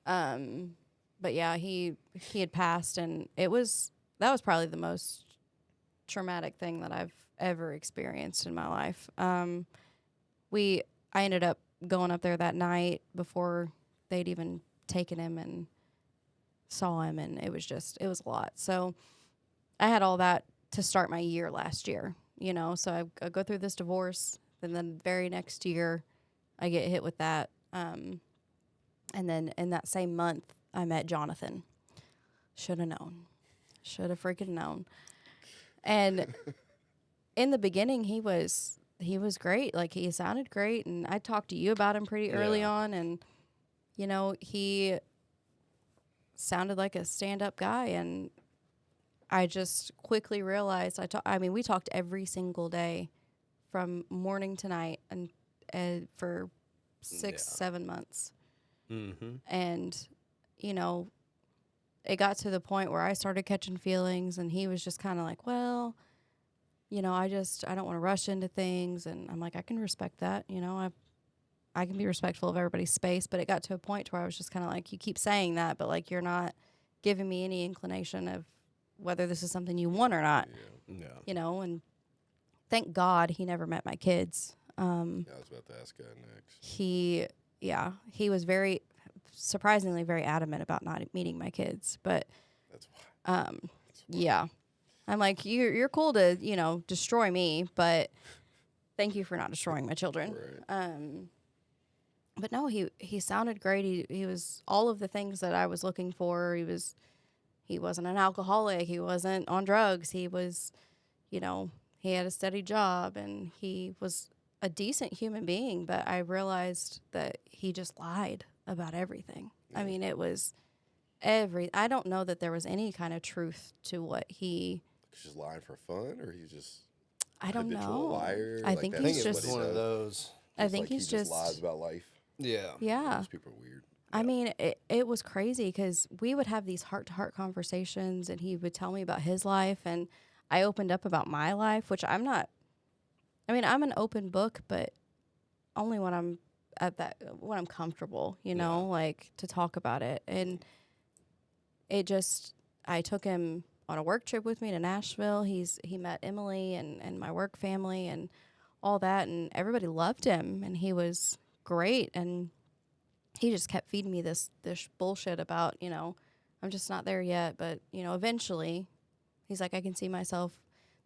but yeah, he had passed, and that was probably the most traumatic thing that I've ever experienced in my life. I ended up going up there that night before they'd even taken him and saw him, and it was a lot. So I had all that to start my year last year, you know. So I go through this divorce, and then the very next year I get hit with that. And then in that same month, I met Jonathan. Should have known. Should have freaking known. And in the beginning, he was great. Like, he sounded great, and I talked to you about him pretty early Yeah. on, and you know, he sounded like a stand-up guy, and I just quickly realized I mean, we talked every single day from morning to night, and for 6-7 months. Mm-hmm. And you know, it got to the point where I started catching feelings, and he was just kind of like, well, you know, I don't want to rush into things. And I'm like, I can respect that. You know, I can be respectful of everybody's space. But it got to a point where I was just kind of like, you keep saying that, but like, you're not giving me any inclination of whether this is something you want or not, Yeah. you know. And thank God he never met my kids. Yeah, I was about to ask that next. He was surprisingly very adamant about not meeting my kids. But That's why. yeah, I'm like, you're cool to, you know, destroy me, but thank you for not destroying my children. Right. But no, he sounded great. He was all of the things that I was looking for. He wasn't an alcoholic. He wasn't on drugs. He was, you know, he had a steady job, and he was a decent human being. But I realized that he just lied about everything. Yeah. I mean, it was I don't know that there was any kind of truth to what He's just lying for fun, or he's just I don't habitual know. liar. I Like, think that's I he's think just it's just what he one of does. those. I Just think like he's he just lies about life. Yeah. yeah. Those people are weird. I mean, it was crazy because we would have these heart-to-heart conversations, and he would tell me about his life, and I opened up about my life, which I'm not. I mean, I'm an open book, but only when I'm when I'm comfortable, you know, Yeah. like to talk about it. And I took him on a work trip with me to Nashville. He met Emily and my work family and all that, and everybody loved him, and he was great. And he just kept feeding me this bullshit about, you know, I'm just not there yet, but you know, eventually, he's like, I can see myself.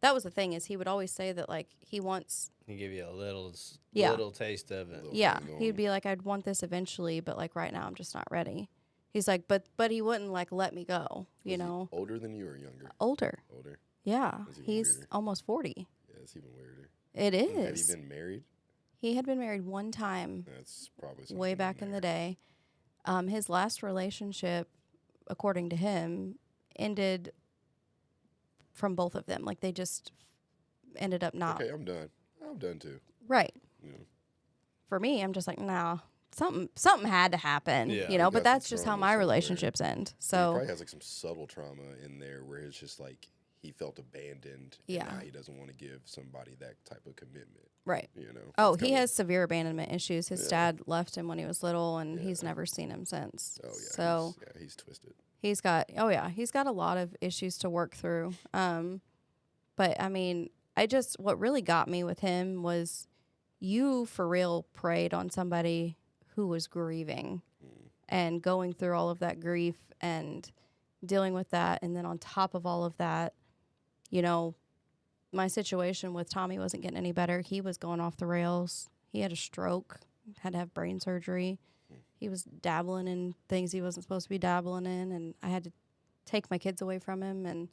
That was the thing, is he would always say that, like, he wants. He give you a little Yeah. little taste of it. Little Yeah, thing he'd going. be like, I'd want this eventually, but like right now, I'm just not ready. He's like, but he wouldn't like let me go, you Was he know. older than you or younger? Older, Older. yeah, That's even he's weirder. almost 40. Yeah, it's even weirder. It Have is. you been married? He had been married one time, That's probably something way back in the there. day. His last relationship, according to him, ended from both of them. Like, they just ended up not Okay, I'm done. I'm done too. right. Yeah. For me, I'm just like, nah, something had to happen, Yeah. you know. You But got some that's just how trauma my somewhere. relationships end. He So probably has like some subtle trauma in there where it's just like he felt abandoned. Yeah. And now he doesn't want to give somebody that type of commitment. right. You know. Oh, It's he kinda- has severe abandonment issues. His Yeah. dad left him when he was little, and he's Yeah. never seen him since. Oh yeah. So he's twisted. he's got a lot of issues to work through. But I mean, what really got me with him was you for real preyed on somebody who was grieving and going through all of that grief and dealing with that. And then on top of all of that, you know, my situation with Tommy wasn't getting any better. He was going off the rails. He had a stroke, had to have brain surgery. He was dabbling in things he wasn't supposed to be dabbling in, and I had to take my kids away from him, and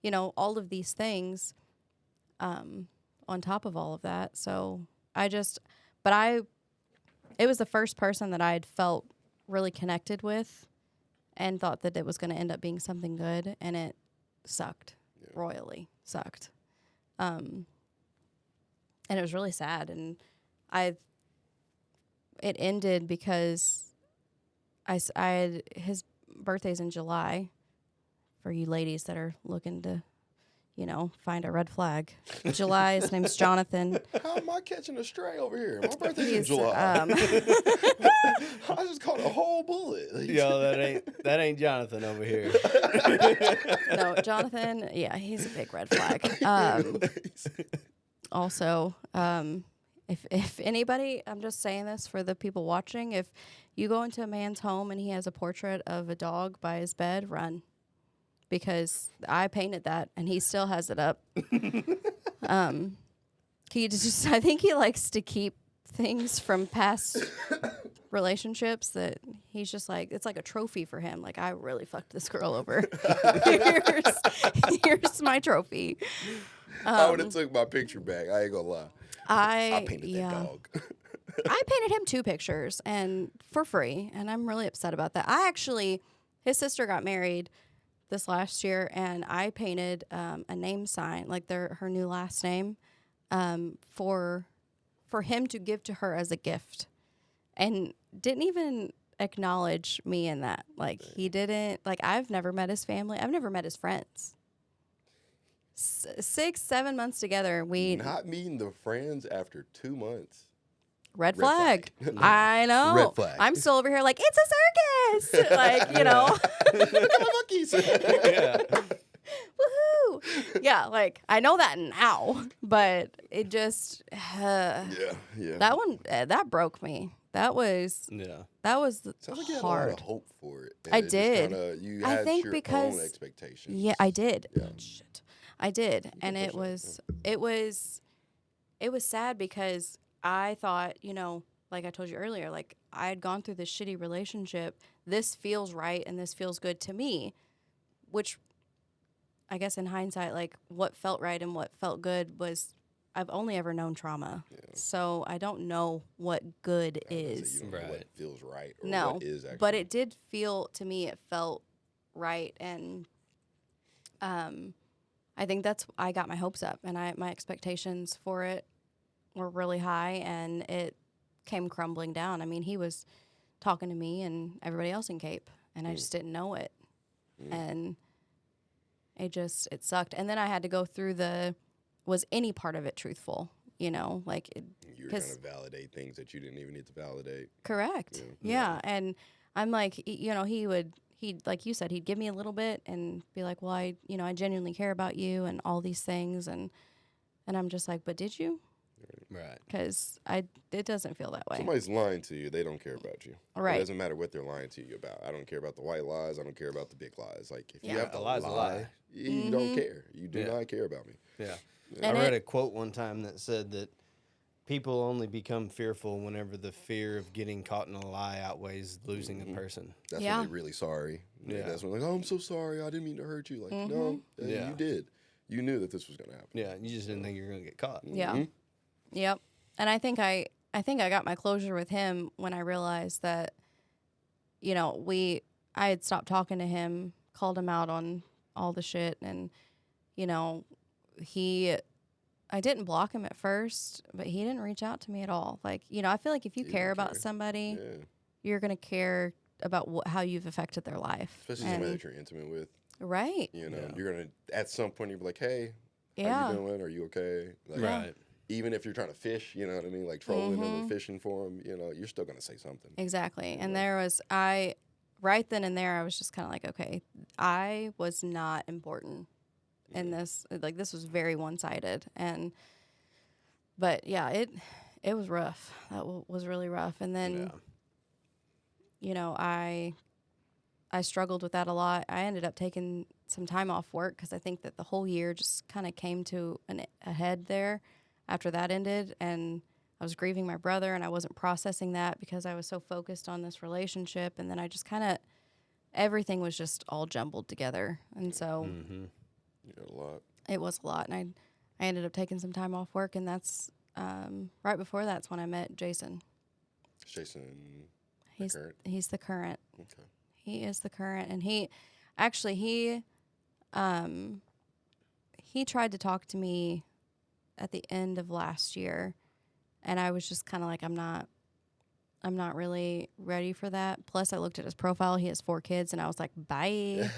you know, all of these things on top of all of that. So it was the first person that I had felt really connected with and thought that it was going to end up being something good, and it sucked. Yeah. Royally sucked. And it was really sad, and it ended because his birthday's in July, for you ladies that are looking to, you know, find a red flag. July, his name's Jonathan. How am I catching a stray over here? My birthday's in He's, July. I just caught a whole bullet. Yo, that ain't Jonathan over here. No, Jonathan, yeah, he's a big red flag. Also, if anybody, I'm just saying this for the people watching, if you go into a man's home and he has a portrait of a dog by his bed, run. because I painted that and he still has it up. He just I think he likes to keep things from past relationships that he's just like, it's like a trophy for him. Like, I really fucked this girl over. here's my trophy. I would have took my picture back. I ain't gonna lie. I painted that dog. I painted him 2 pictures and for free, and I'm really upset about that. His sister got married this last year, and I painted a name sign, like her new last name, for him to give to her as a gift, and didn't even acknowledge me in that. Like, he didn't, like, I've never met his family. I've never met his friends. 6-7 months together, we Not meeting the friends after 2 months. red flag. I know. Red flag. I'm still over here like, it's a circus. Like, Look at the monkeys. Yeah. Woohoo. Yeah, like, I know that now, but it just, yeah. that one, that broke me. That was Sounds like you had a lot hard. of hope for it. I It just did. kinda, you I had think your because- own expectations. Yeah, I did. Yeah. Shit. I did. And push it was sad because I thought, like I told you earlier, like, I had gone through this shitty relationship. This feels right and this feels good to me, which I guess in hindsight, like, what felt right and what felt good was, I've only ever known trauma. Yeah. So I don't know what good I was gonna say, is. you don't know what Right. feels right or No, what is actually. but it did feel, to me, it felt right. And I think I got my hopes up, and my expectations for it were really high, and it came crumbling down. I mean, he was talking to me and everybody else in Cape, and I just didn't know it. And it sucked. And then I had to go through was any part of it truthful? Like, You were trying to validate things that you didn't even need to validate. correct. Yeah. And I'm like, he'd, like you said, he'd give me a little bit and be like, well, I genuinely care about you and all these things. And I'm just like, but did you? Right. Because it doesn't feel that way. Somebody's lying to you. They don't care about you. Right. It doesn't matter what they're lying to you about. I don't care about the white lies. I don't care about the big lies. Like, if you Yeah. have to A lie's a lie. you don't care. You do not care about me. Yeah. And I read a quote one time that said that people only become fearful whenever the fear of getting caught in a lie outweighs losing a person. That's Yeah. when they're really sorry. Yeah. That's when like, oh, I'm so sorry. I didn't mean to hurt you. Like, no, Yeah. you did. You knew that this was going to happen. Yeah, you just didn't think you were going to get caught. Yeah. Yep. And I think I got my closure with him when I realized that, I had stopped talking to him, called him out on all the shit, and, I didn't block him at first, but he didn't reach out to me at all. Like, I feel like if you He care didn't about care. somebody, Yeah. you're going to care about how you've affected their life. Especially somebody that you're intimate with. Right. You know, Yeah. you're going to, at some point, you're like, hey, Yeah. how you doing? Are you okay? Like, Right. even if you're trying to fish, you know what I mean? Like trolling them or fishing for them, you're still going to say something. Exactly. And right then and there, I was just kind of like, okay, I was not important in this. Like, this was very one-sided. But yeah, it was rough. That was really rough. And then, I struggled with that a lot. I ended up taking some time off work because I think that the whole year just kind of came to a head there after that ended. And I was grieving my brother, and I wasn't processing that because I was so focused on this relationship. And then I just kind of, everything was just all jumbled together. And so You got a lot. it was a lot. And I ended up taking some time off work, and that's right before that's when I met Jason. Jason, He's current? he's the current. Okay. He is the current, and he tried to talk to me at the end of last year, and I was just kind of like, I'm not really ready for that. Plus, I looked at his profile; he has 4 kids, and I was like, bye.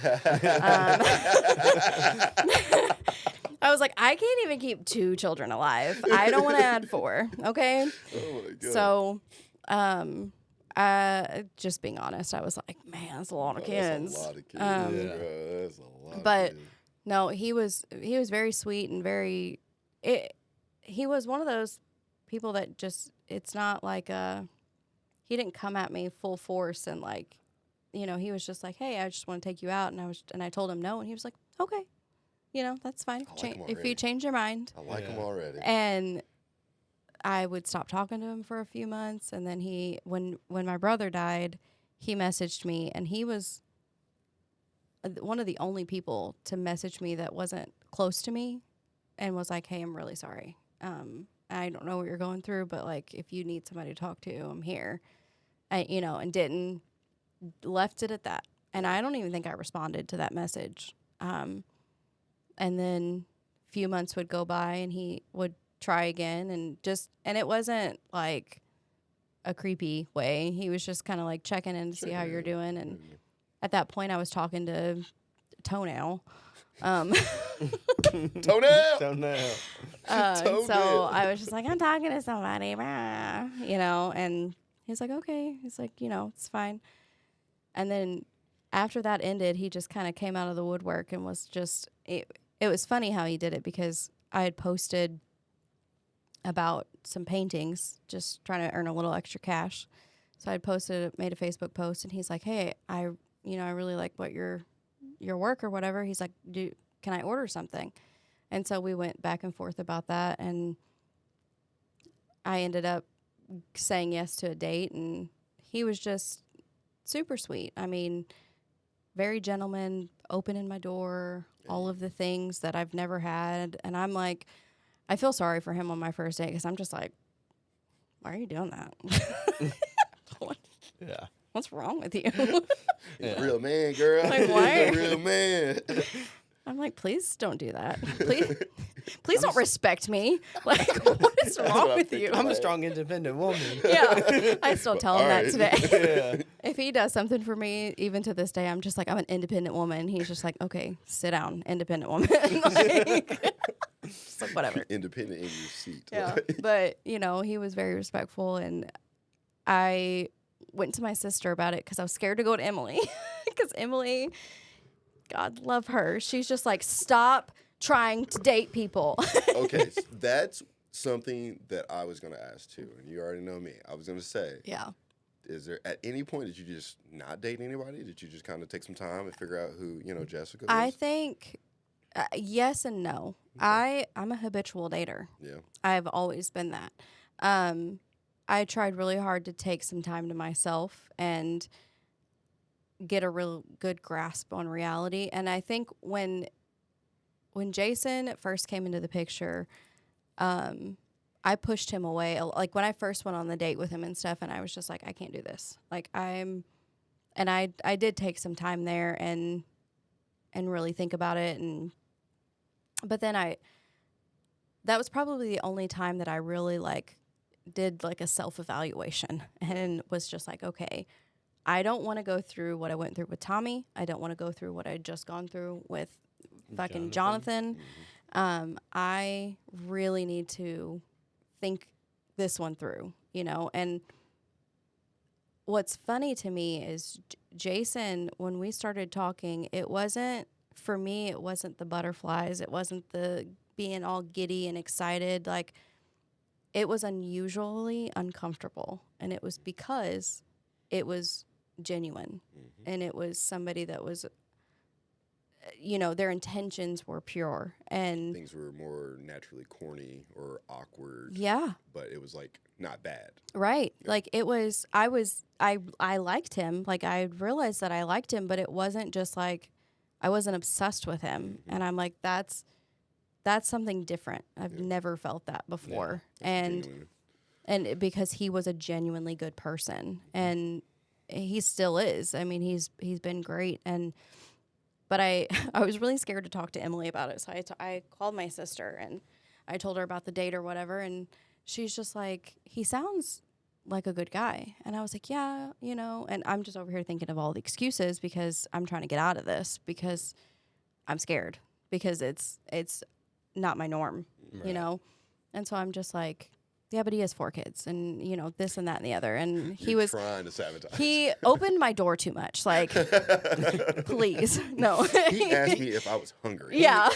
I was like, I can't even keep 2 children alive. I don't want to add 4. Okay. Oh my God. So, just being honest, I was like, man, that's a lot of kids. That's a lot of kids. Yeah. Bro. That's a lot But of kids. no, he was very sweet and he was one of those people that just, it's not like he didn't come at me full force and like, he was just like, hey, I just want to take you out. And I told him no. And he was like, okay, that's fine. I like 'em If you already. change your mind. I like him Yeah. already. And I would stop talking to him for a few months. And then when my brother died, he messaged me, and he was one of the only people to message me that wasn't close to me and was like, hey, I'm really sorry. I don't know what you're going through, but like, if you need somebody to talk to, I'm here. And didn't left it at that. And I don't even think I responded to that message. And then a few months would go by, and he would try again, and it wasn't like a creepy way. He was just kind of like checking in to see how you're doing. And at that point, I was talking to Toenail. Toenail! Toenail. And so Toenail. I was just like, I'm talking to somebody, and he's like, okay. He's like, it's fine. And then after that ended, he just kind of came out of the woodwork and was just, it was funny how he did it, because I had posted about some paintings, just trying to earn a little extra cash. So I'd made a Facebook post, and he's like, hey, I really like what your work or whatever. He's like, can I order something? And so we went back and forth about that, and I ended up saying yes to a date, and he was just super sweet. I mean, very gentleman, opening my door, all of the things that I've never had. And I'm like, I feel sorry for him on my first date, because I'm just like, why are you doing that? Yeah. What's wrong with you? He's a real man, girl. Like, why? He's a real man. I'm like, please don't do that. Please don't respect me. Like, what is That's wrong what I'm with you? thinking. I'm a strong, independent woman. Yeah, I still tell him All that right. today. Yeah. If he does something for me, even to this day, I'm just like, I'm an independent woman. He's just like, okay, sit down, independent woman. Like, just like, whatever. Independent in your seat. Yeah, but he was very respectful, and I went to my sister about it because I was scared to go to Emily, because Emily, God love her, she's just like, stop trying to date people. Okay, so that's something that I was going to ask too, and you already know me. I was going to say, Yeah. is there at any point did you just not date anybody? Did you just kind of take some time and figure out who Jessica was? I think yes and no. I'm a habitual dater. Yeah. I've always been that. I tried really hard to take some time to myself and get a real good grasp on reality. And I think when Jason first came into the picture, I pushed him away. Like, when I first went on the date with him and stuff, and I was just like, I can't do this. Like, I did take some time there and really think about it. But then that was probably the only time that I really did a self-evaluation and was just like, okay, I don't want to go through what I went through with Tommy. I don't want to go through what I'd just gone through with fucking Jonathan. I really need to think this one through, and what's funny to me is Jason, when we started talking, it wasn't the butterflies. It wasn't the being all giddy and excited. Like, it was unusually uncomfortable. And it was because it was genuine. And it was somebody that was, their intentions were pure. And Things were more naturally corny or awkward. yeah. But it was not bad. Right. Like, it was, I liked him. Like, I realized that I liked him, but it wasn't just like, I wasn't obsessed with him. And I'm like, that's something different. I've never felt that before. Genuine. And because he was a genuinely good person, and he still is. I mean, he's been great. But I was really scared to talk to Emily about it. So I called my sister and I told her about the date or whatever. And she's just like, he sounds like a good guy. And I was like, yeah, and I'm just over here thinking of all the excuses because I'm trying to get out of this, because I'm scared, because it's not my norm, Right. And so I'm just like, yeah, but he has 4 kids and, this and that and the other. And he You're was trying to sabotage. he opened my door too much. Like, please, no. He asked me if I was hungry. Yeah.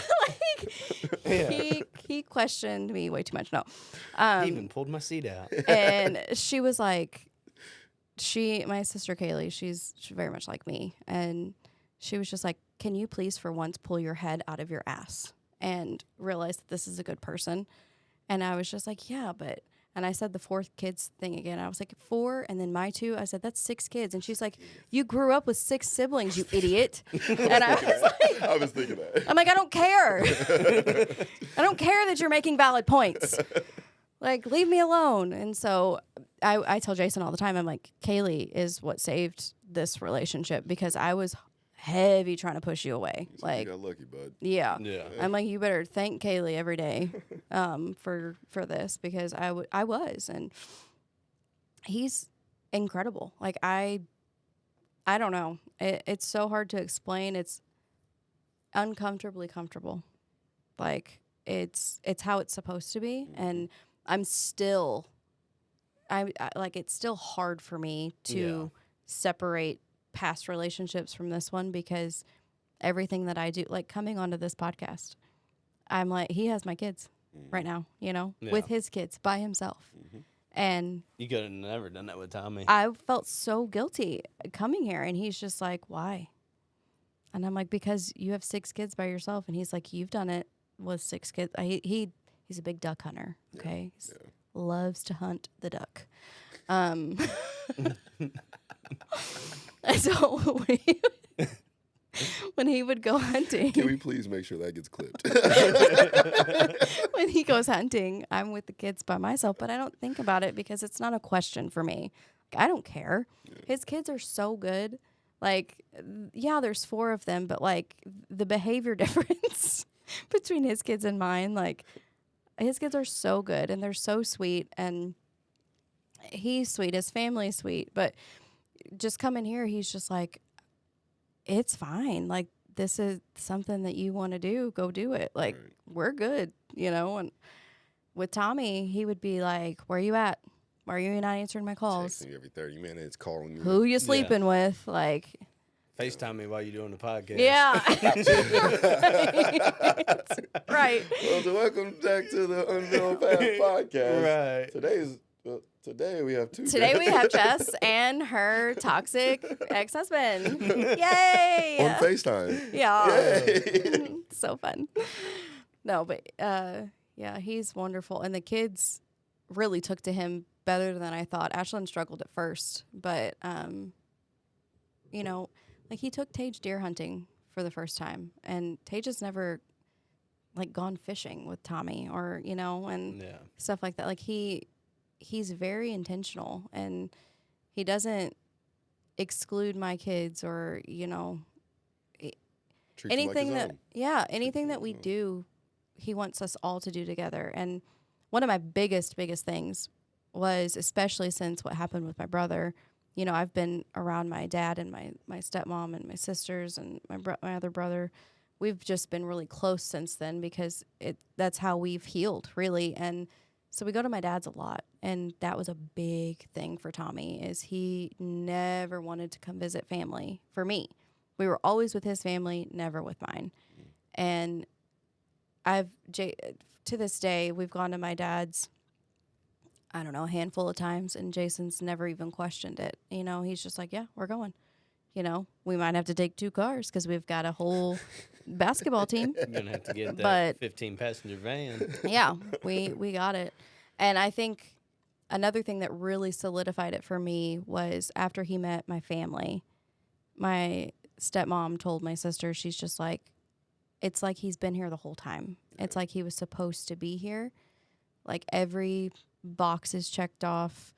Yeah. He questioned me way too much. No. He even pulled my seat out. And she was like, my sister Kaylee, she's very much like me. And she was just like, can you please for once pull your head out of your ass and realize that this is a good person? And I was just like, yeah, but, and I said the 4 kids thing again. I was like, 4, and then my 2. I said, that's 6 kids. And she's like, you grew up with 6 siblings, you idiot. And I was like, I was thinking that. I'm like, I don't care. I don't care that you're making valid points. Like, leave me alone. And so I tell Jason all the time, I'm like, Kaylee is what saved this relationship, because I was heavy trying to push you away. You Like, got lucky, bud. yeah. Yeah. I'm like, you better thank Kaylee every day for this, because I was. And he's incredible. Like, I don't know. It's so hard to explain. It's uncomfortably comfortable. Like, it's how it's supposed to be. And I'm still, I like, it's still hard for me to separate past relationships from this one, because everything that I do, like coming onto this podcast, I'm like, he has my kids right now, you know, with his kids by himself. And You could have never done that with Tommy. I felt so guilty coming here, and he's just like, why? And I'm like, because you have 6 kids by yourself. And he's like, you've done it with 6 kids. He's a big duck hunter. Okay. He loves to hunt the duck. And so when he would go hunting, Can we please make sure that gets clipped? when he goes hunting, I'm with the kids by myself, but I don't think about it because it's not a question for me. Like, I don't care. His kids are so good. Like, yeah, there's 4 of them, but like the behavior difference between his kids and mine, like his kids are so good and they're so sweet, and he's sweet, his family's sweet, but just coming here, he's just like, it's fine. Like, this is something that you want to do, go do it. Like, we're good, you know? And with Tommy, he would be like, where are you at? Why are you not answering my calls? Texting you every 30 minutes, calling you. Who you sleeping with? Like, FaceTime me while you're doing the podcast. yeah. Right. Well, so welcome back to the Unveiled podcast. Right. Today we have 2. Today we have Jess and her toxic ex-husband. Yay! on FaceTime. Yeah. Yay. So fun. No, but yeah, he's wonderful. And the kids really took to him better than I thought. Ashlyn struggled at first, but you know, like, he took Tage deer hunting for the first time, and Tage has never like gone fishing with Tommy, or, you know, and stuff like that. Like, he's very intentional, and he doesn't exclude my kids, or, you know, Treats him like his own. anything that we do, he wants us all to do together. And one of my biggest things was, especially since what happened with my brother, you know, I've been around my dad and my stepmom and my sisters and my other brother. We've just been really close since then, because that's how we've healed, really. And so we go to my dad's a lot, and that was a big thing for Tommy, is he never wanted to come visit family for me. We were always with his family, never with mine. And to this day, we've gone to my dad's, I don't know, a handful of times, and Jason's never even questioned it. You know, he's just like, yeah, we're going. You know, we might have to take 2 cars because we've got a whole basketball team. You're going to have to get But- that 15-passenger van. Yeah, we got it. And I think another thing that really solidified it for me was after he met my family, my stepmom told my sister, she's just like, it's like he's been here the whole time. It's like he was supposed to be here. Like, every box is checked off.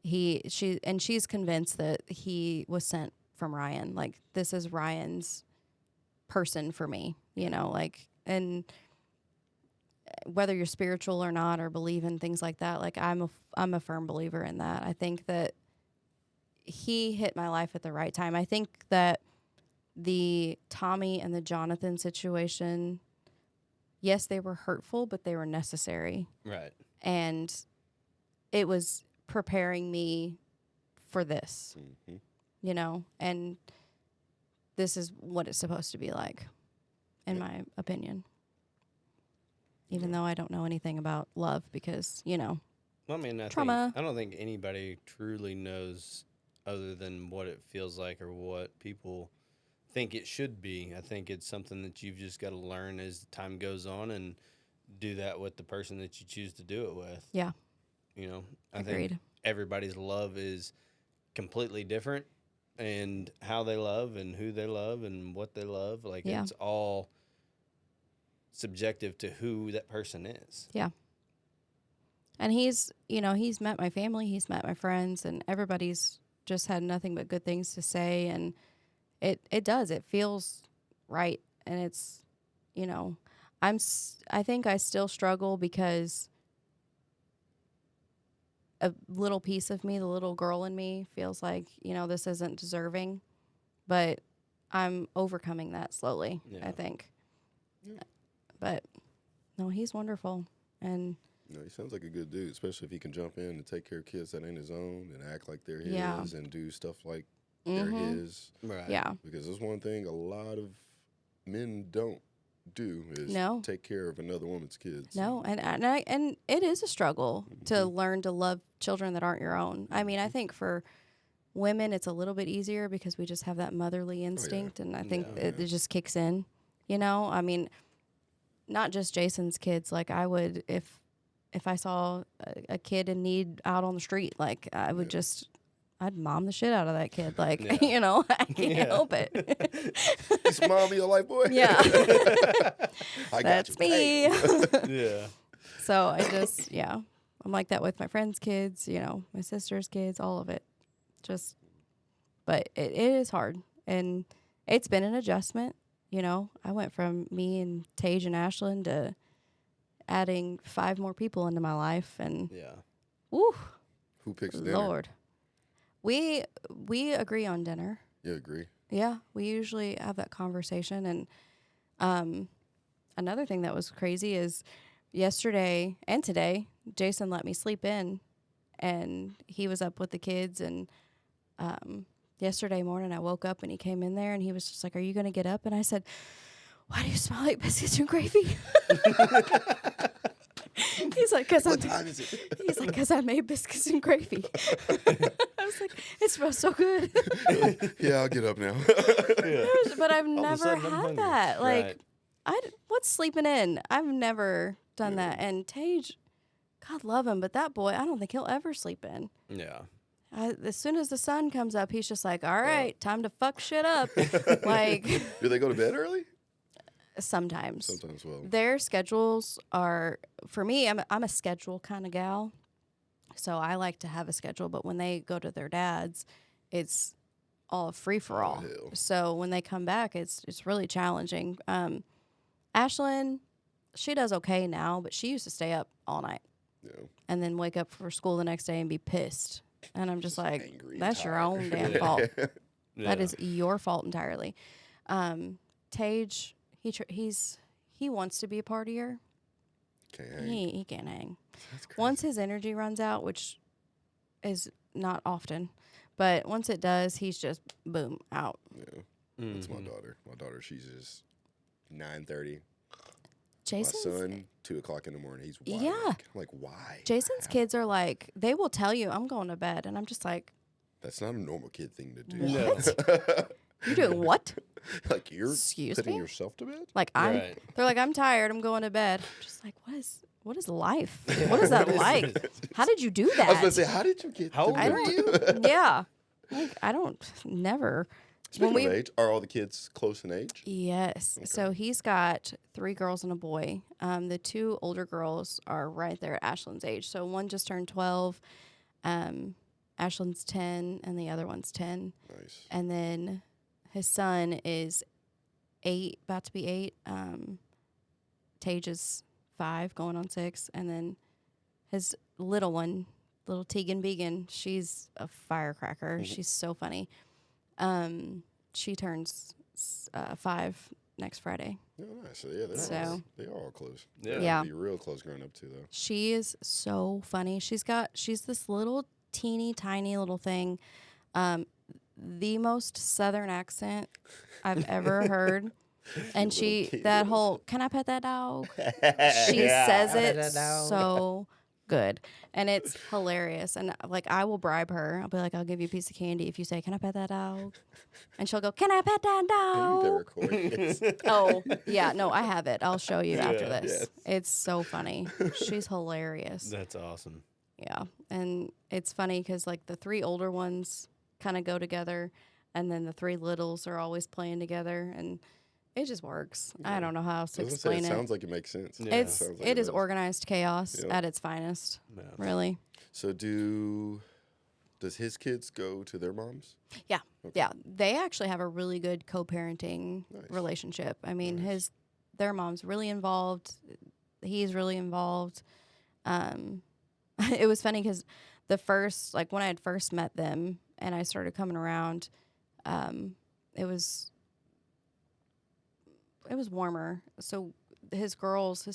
She's convinced that he was sent from Ryan. Like, this is Ryan's person for me, you know, like, and whether you're spiritual or not, or believe in things like that, like, I'm a firm believer in that. I think that he hit my life at the right time. I think that the Tommy and the Jonathan situation, yes, they were hurtful, but they were necessary. Right. And it was preparing me for this, you know, and this is what it's supposed to be like, in my opinion. Even though I don't know anything about love, because, you know, Well, I mean, trauma. I don't think anybody truly knows other than what it feels like or what people think it should be. I think it's something that you've just got to learn as time goes on and do that with the person that you choose to do it with. Yeah. You know, I think Agreed. everybody's love is completely different, and how they love and who they love and what they love. Like, Yeah. it's all subjective to who that person is. Yeah. And he's met my family, he's met my friends, and everybody's just had nothing but good things to say. And it feels right. And it's, you know, I think I still struggle because a little piece of me, the little girl in me, feels like, this isn't deserving. But I'm overcoming that slowly, Yeah. I think. Yeah. But no, he's wonderful. And He sounds like a good dude, especially if he can jump in and take care of kids that ain't his own and act like they're his Yeah. and do stuff like they're mhm, his. Right. yeah. Because there's one thing a lot of men don't do is No. take care of another woman's kids. No, and it is a struggle to learn to love children that aren't your own. I mean, I think for women it's a little bit easier because we just have that motherly instinct, and I think Yeah. it just kicks in. I mean, not just Jason's kids. Like I would if I saw a kid in need out on the street, like I would just. I'd mom the shit out of that kid. Like, Yeah. I can't help it. Is mommy a life boy? Yeah. I got That's you. me. Yeah. So I just, I'm like that with my friends' kids, my sister's kids, all of it. But it is hard. And it's been an adjustment. I went from me and Tage and Ashlyn to adding 5 more people into my life. And, Yeah. woo, Who picks dinner? Lord. We agree on dinner. You agree? Yeah, we usually have that conversation. And another thing that was crazy is yesterday and today, Jason let me sleep in, and he was up with the kids. And yesterday morning, I woke up and he came in there and he was just like, "Are you going to get up?" And I said, "Why do you smell like biscuits and gravy?" He's like, "'Cause What time is it? He's like, "'Cause I made biscuits and gravy." I was like, "It smells so good." Yeah, I'll get up now. Yeah. But I've All of a never sudden, I'm had hungry. that. Like, Right. what's sleeping in? I've never done that. And Tage, God love him, but that boy, I don't think he'll ever sleep in. Yeah. As soon as the sun comes up, he's just like, "All right, time to fuck shit up." Like, Do they go to bed early? sometimes. Sometimes, well. Their schedules are, for me, I'm a schedule kind of gal. So I like to have a schedule, but when they go to their dad's, it's all free for all. hell. So when they come back, it's really challenging. Ashlyn, she does okay now, but she used to stay up all night Yeah. and then wake up for school the next day and be pissed. And I'm just like, angry and that's your tired. own damn fault. That Yeah. is your fault entirely. Tage, he wants to be a partier. Can't hang. He can't hang. That's crazy. Once his energy runs out, which is not often, but once it does, he's just boom out. Yeah. That's my Mhm. daughter. My daughter, she's just 9:30. Jason's My son, 2:00 in the morning. He's wide Yeah. awake. I'm like, why? Jason's How? kids are like, they will tell you, "I'm going to bed," and I'm just like, That's not a normal kid thing to do. No. "You're doing what?" Like you're Excuse putting me? yourself to bed? Like Right. they're like, "I'm tired. I'm going to bed." I'm just like, what is life? What is that like? How did you do I was going to that? say, how did you get How to old I were bed? don't. Yeah. Like, I don't. Never. Speaking of age, are all the kids close in age? Yes. So he's got 3 girls and a boy. The 2 older girls are right there at Ashlyn's age. So one just turned 12. Ashlyn's 10, and the other one's 10. Nice. And then his son is 8, about to be 8. Tage is 5, going on 6. And then his little one, little Tegan Began, she's a firecracker. She's so funny. She turns 5 next Friday. Oh, nice. So, yeah, So- they are all close. Yeah. Yeah. Be real close growing up, too, though. She is so funny. She's this little teeny tiny little thing. The most southern accent I've ever heard. And Little kid. that whole, "Can I pet that dog?" She says Pet it that dog. so good. And it's hilarious. And like, I will bribe her. I'll be like, I'll give you a piece of candy if you say, "Can I pet that dog?" And she'll go, "Can I pet that You can dog?" record this. Oh, yeah. No, I have it. I'll show you after Yeah. this. Yes. It's so funny. She's hilarious. That's awesome. Yeah. And it's funny because, like, the three older ones kind of go together, and then the three littles are always playing together, and it just works. I don't know how else to I was gonna say, explain it it. sounds like it makes sense. Yeah. It's Sounds like it is does. organized chaos Yep. at its finest. Yeah. Really. So does his kids go to their moms? Yeah. Okay. Yeah. They actually have a really good co-parenting Nice. relationship. I mean, Nice. their mom's really involved. He's really involved. It was funny because the first, like, when I had first met them and I started coming around, it was warmer. So his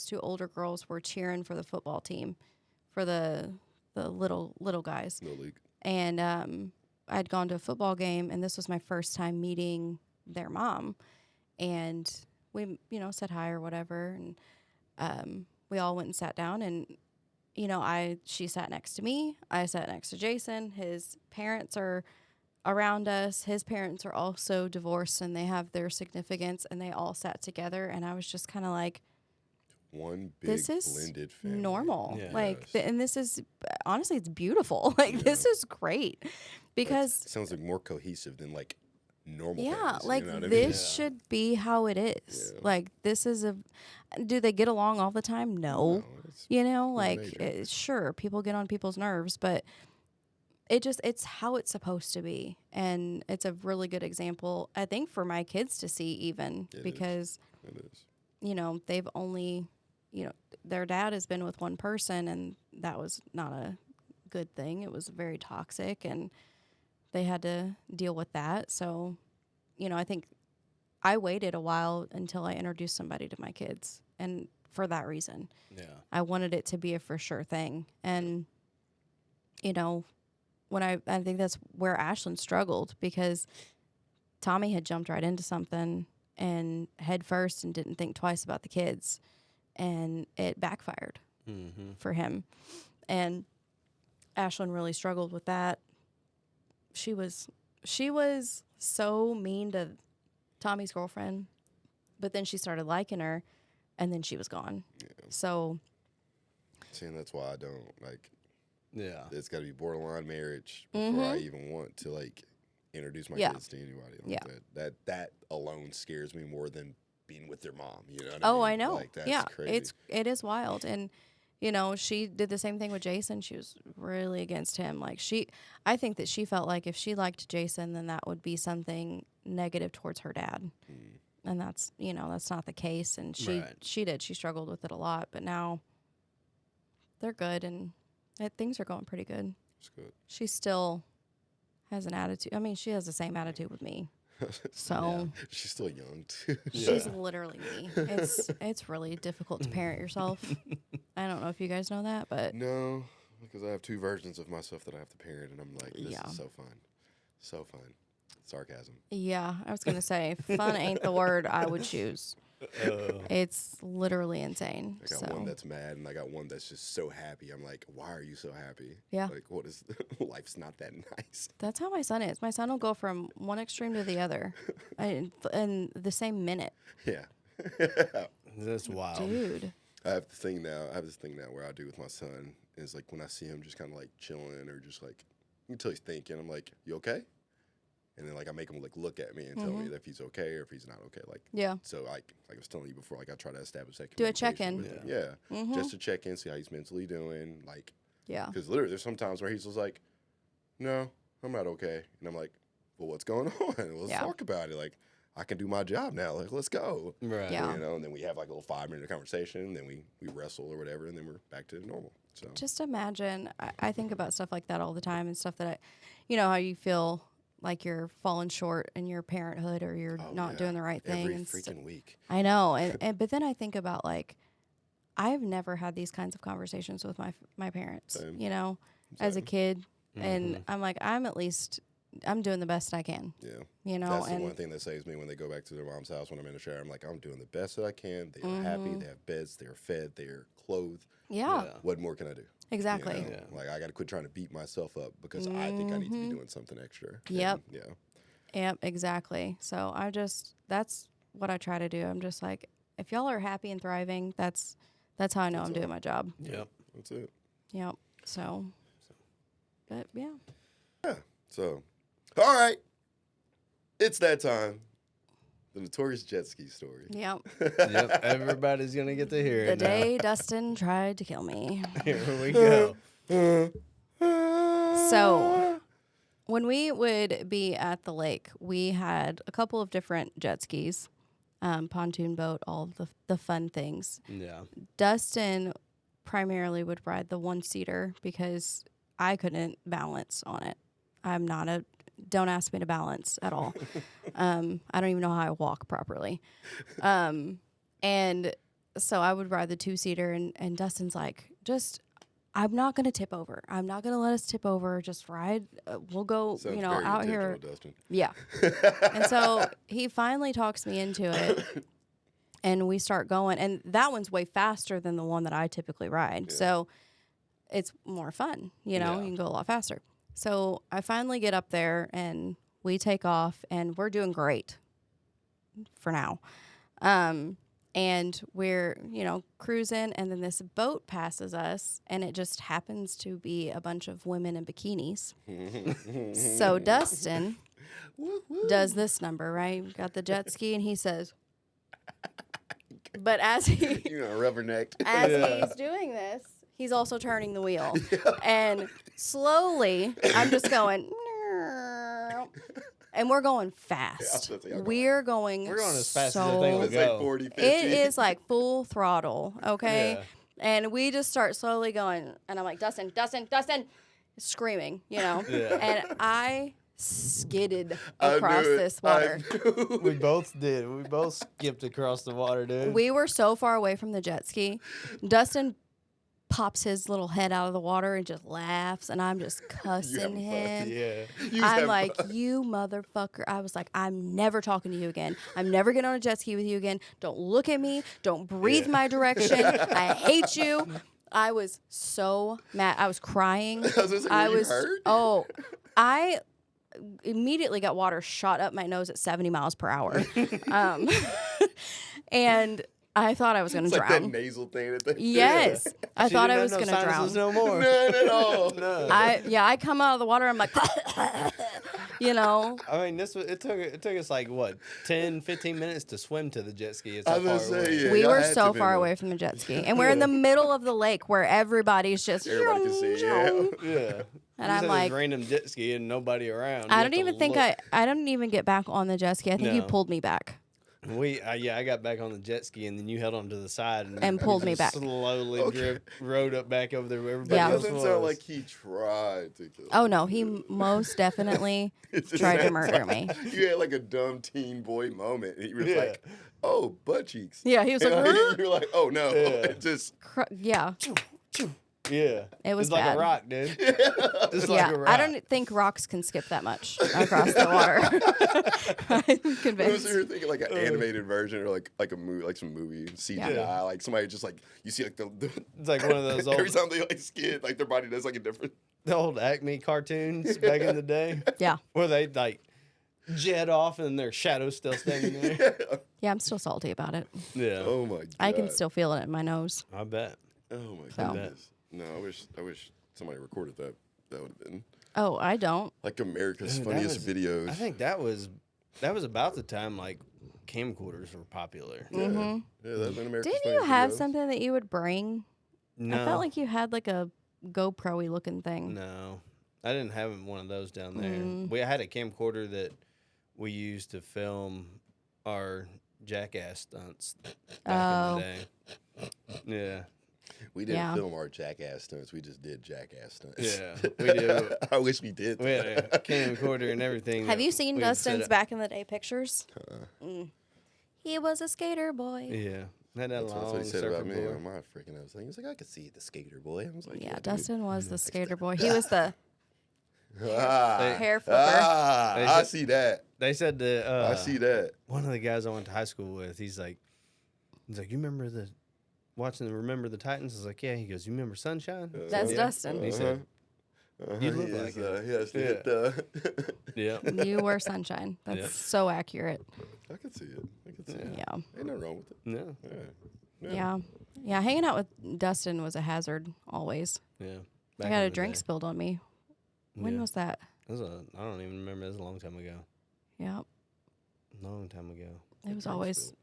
two older girls, were cheering for the football team, for the little guys. No league. And I'd gone to a football game, and this was my first time meeting their mom. And we, said hi or whatever, and we all went and sat down. And she sat next to me. I sat next to Jason. His parents are around us. His parents are also divorced, and they have their significance, and they all sat together. And I was just kind of like, One big this is blended family. normal. Yeah. Like, Yes. and this is, honestly, it's beautiful. Like, this is great because, It sounds like more cohesive than like normal. yeah, families, like, you know what I mean? this Yeah. should be how it is. Yeah. Like, this is do they get along all the time? No. it's Like, major. sure, people get on people's nerves, but it's how it's supposed to be. And it's a really good example, I think, for my kids to see, even It is. because, It is. they've only, their dad has been with one person, and that was not a good thing. It was very toxic, and they had to deal with that. So, I think I waited a while until I introduced somebody to my kids. And for that reason, Yeah. I wanted it to be a for sure thing. And, when I think that's where Ashlyn struggled, because Tommy had jumped right into something and head first and didn't think twice about the kids. And it backfired Mm-hmm. for him. And Ashlyn really struggled with that. She was so mean to Tommy's girlfriend, but then she started liking her, and then she was gone. Yeah. So, See, and that's why I don't like. Yeah. It's got to be borderline marriage before I even want to like introduce my kids to anybody. Like that alone scares me more than being with their mom. You know? What I mean? I know. Like, that's yeah, crazy. it is wild. And she did the same thing with Jason. She was really against him. Like, I think that she felt like if she liked Jason, then that would be something negative towards her dad. And that's that's not the case. And she struggled with it a lot, but now they're good, and things are going pretty good. It's good. She still has an attitude. I mean, she has the same attitude with me. So She's still young too. she's literally me. It's really difficult to parent yourself. I don't know if you guys know that, but No, because I have two versions of myself that I have to parent, and I'm like, this Yeah. is so fun. So fun. Sarcasm. yeah, I was gonna say fun ain't the word I would choose. It's literally insane. I got one that's mad, and I got one that's just so happy. I'm like, why are you so happy? Yeah. Like, what is life's not that nice. That's how my son is. My son will go from one extreme to the other, in the same minute. Yeah. That's wild. Dude. I have this thing now where I do with my son is like when I see him just kind of like chilling or just like until he's thinking, I'm like, you okay? And then like I make him like look at me and tell me if he's okay or if he's not okay. Like Yeah. So like I was telling you before, like I try to establish that Do a communication check-in. with him. Yeah. Just to check in, see how he's mentally doing. Like Yeah. because literally there's some times where he's just like, no, I'm not okay. And I'm like, well, what's going on? Let's Yeah. talk about it. Like I can do my job now. Like let's go. Right. Yeah. You know, and then we have like a little 5-minute conversation, then we wrestle or whatever, and then we're back to normal. So Just imagine, I think about stuff like that all the time, and stuff that how you feel like you're falling short in your parenthood, or you're not doing the right thing. every and freaking week. I know. But then I think about, like, I've never had these kinds of conversations with my parents, Same. as a Same. kid. And I'm like, I'm doing the best I can, Yeah. That's the and one thing that saves me when they go back to their mom's house when I'm in the shower. I'm like, I'm doing the best that I can. They are happy. They have beds. They are fed. They are clothed. yeah. Yeah. What more can I do? Exactly. Yeah. Like I got to quit trying to beat myself up because I think I need to be doing something extra. Yep. And, yeah. Yep, exactly. So that's what I try to do. I'm just like, if y'all are happy and thriving, that's how I know That's I'm doing all. my job. Yep. That's it. Yep. So, but yeah. Yeah. So, all right. It's that time. The notorious jet ski story. Yep. Yep. Everybody's gonna get to hear The it now. day Dustin tried to kill me. Here we go. So, when we would be at the lake, we had a couple of different jet skis, pontoon boat, all of the fun things. Yeah. Dustin primarily would ride the one-seater because I couldn't balance on it. I'm not a don't ask me to balance at all. I don't even know how I walk properly. And so I would ride the two-seater, and Dustin's like, I'm not going to tip over. I'm not going to let us tip over. Just ride. We'll go, Sounds out very here. intentional, Dustin. Yeah. And so he finally talks me into it, and we start going. And that one's way faster than the one that I typically ride. Yeah. So it's more fun. Yeah. You can go a lot faster. So I finally get up there, and we take off, and we're doing great for now. And we're, cruising, and then this boat passes us, and it just happens to be a bunch of women in bikinis. So Dustin does this number, right? Got the jet ski, and he says, but as he rubbernecked. as Yeah. he's doing this, he's also turning the wheel. And slowly, I'm just going, and we're going fast. We're going as fast as so the thing will It's go. like 40, 50. It is like full throttle, okay? Yeah. And we just start slowly going, and I'm like, Dustin, screaming, Yeah. And I skidded I knew across it. this I water. knew We it. both did. We both skipped across the water, dude. We were so far away from the jet ski. Dustin pops his little head out of the water and just laughs, and I'm just cussing having fun. him. Yeah. You I'm have like, fun. you motherfucker. I was like, I'm never talking to you again. I'm never getting on a jet ski with you again. Don't look at me. Don't breathe Yeah. my direction. I hate you. I was so mad. I was crying. I was gonna say, were you hurt? Oh, I immediately got water shot up my nose at 70 miles per hour. And I thought I was going to It's like that drown. nasal thing that they Yes. I She thought didn't I have was no going to drown. sinuses no more. None at all. No. I come out of the water. I'm like, I mean, it took us like what 10, 15 minutes to swim to the jet ski. It's I how was far gonna say, away. yeah. we y'all were had so to far been- away from the jet ski, and we're in the middle of the lake where everybody's just Everybody can see, yeah. Yeah. And You I'm said like, this random jet ski and nobody around. You I have don't to even think look. I don't even get back on the jet ski. I think you No. pulled me back. I got back on the jet ski and then you held on to the side And pulled me back. Slowly Okay. rode up back over there where That everybody Yeah. else doesn't was. sound like he tried to kill Oh you. no, he most definitely It just tried to sounds murder like me. You had like a dumb teen boy moment. And you were Yeah. like, oh, butt cheeks. Yeah, he was And like, you were like, oh no. Yeah. It just, yeah, Yeah. It was It's like bad. a rock, dude. Just like yeah. a rock. I don't think rocks can skip that much across the water. I'm I was convinced. here thinking like an animated version or like a movie, like some movie CGI. Yeah. Like somebody just like, you see like the It's like one of those every old, time they like skid, like their body does like a different. the old Acme cartoons back in the day Yeah, where they like jet off and their shadow's still standing there. yeah. I'm still salty about it. Yeah. Oh my god. I can still feel it in my nose. I bet. Oh my So. goodness. No, I wish somebody recorded that. That would have been Oh, I don't. like America's Dude, that funniest was- videos. I think that was about the time like camcorders were popular. Yeah, Mhm. yeah, that's been America's Didn't you funniest have videos. something that you would bring? No. I felt like you had like a GoPro-y looking thing. No, I didn't have one of those down there. Mm. We had a camcorder that we used to film our jackass stunts back in the day. Yeah, We didn't Yeah. film our jackass stunts. We just did jackass stunts. Yeah, we do. I wish we did. we had a camcorder and everything. Have that you seen we'd set Dustin's up. back in the day pictures? Uh, He was a skater boy. Yeah, had that that's long what he said about me surfboard. on my freaking. I was like, he's like, I could see the skater boy. I was like, Yeah, dude. Dustin was the skater boy. He was the Ah, hair flipper. They I said- see that. They said that I see that. one of the guys I went to high school with. He's like, you remember watching Remember the Titans. I was like, yeah. He goes, you remember Sunshine? I That's said, yeah. Dustin. He said, you look He like is, it. he has to hit, Yeah. You were Sunshine. That's Yeah. so accurate. I can see it. I can see it. Yeah. Ain't nothing wrong with it. No. Yeah. Yeah. Yeah. Hanging out with Dustin was a hazard always. Yeah. I Back got in a the drink day. spilled on me. When Yeah. was that? It was I don't even remember. It was a long time ago. Yeah. Long time ago. It was drink always, spill.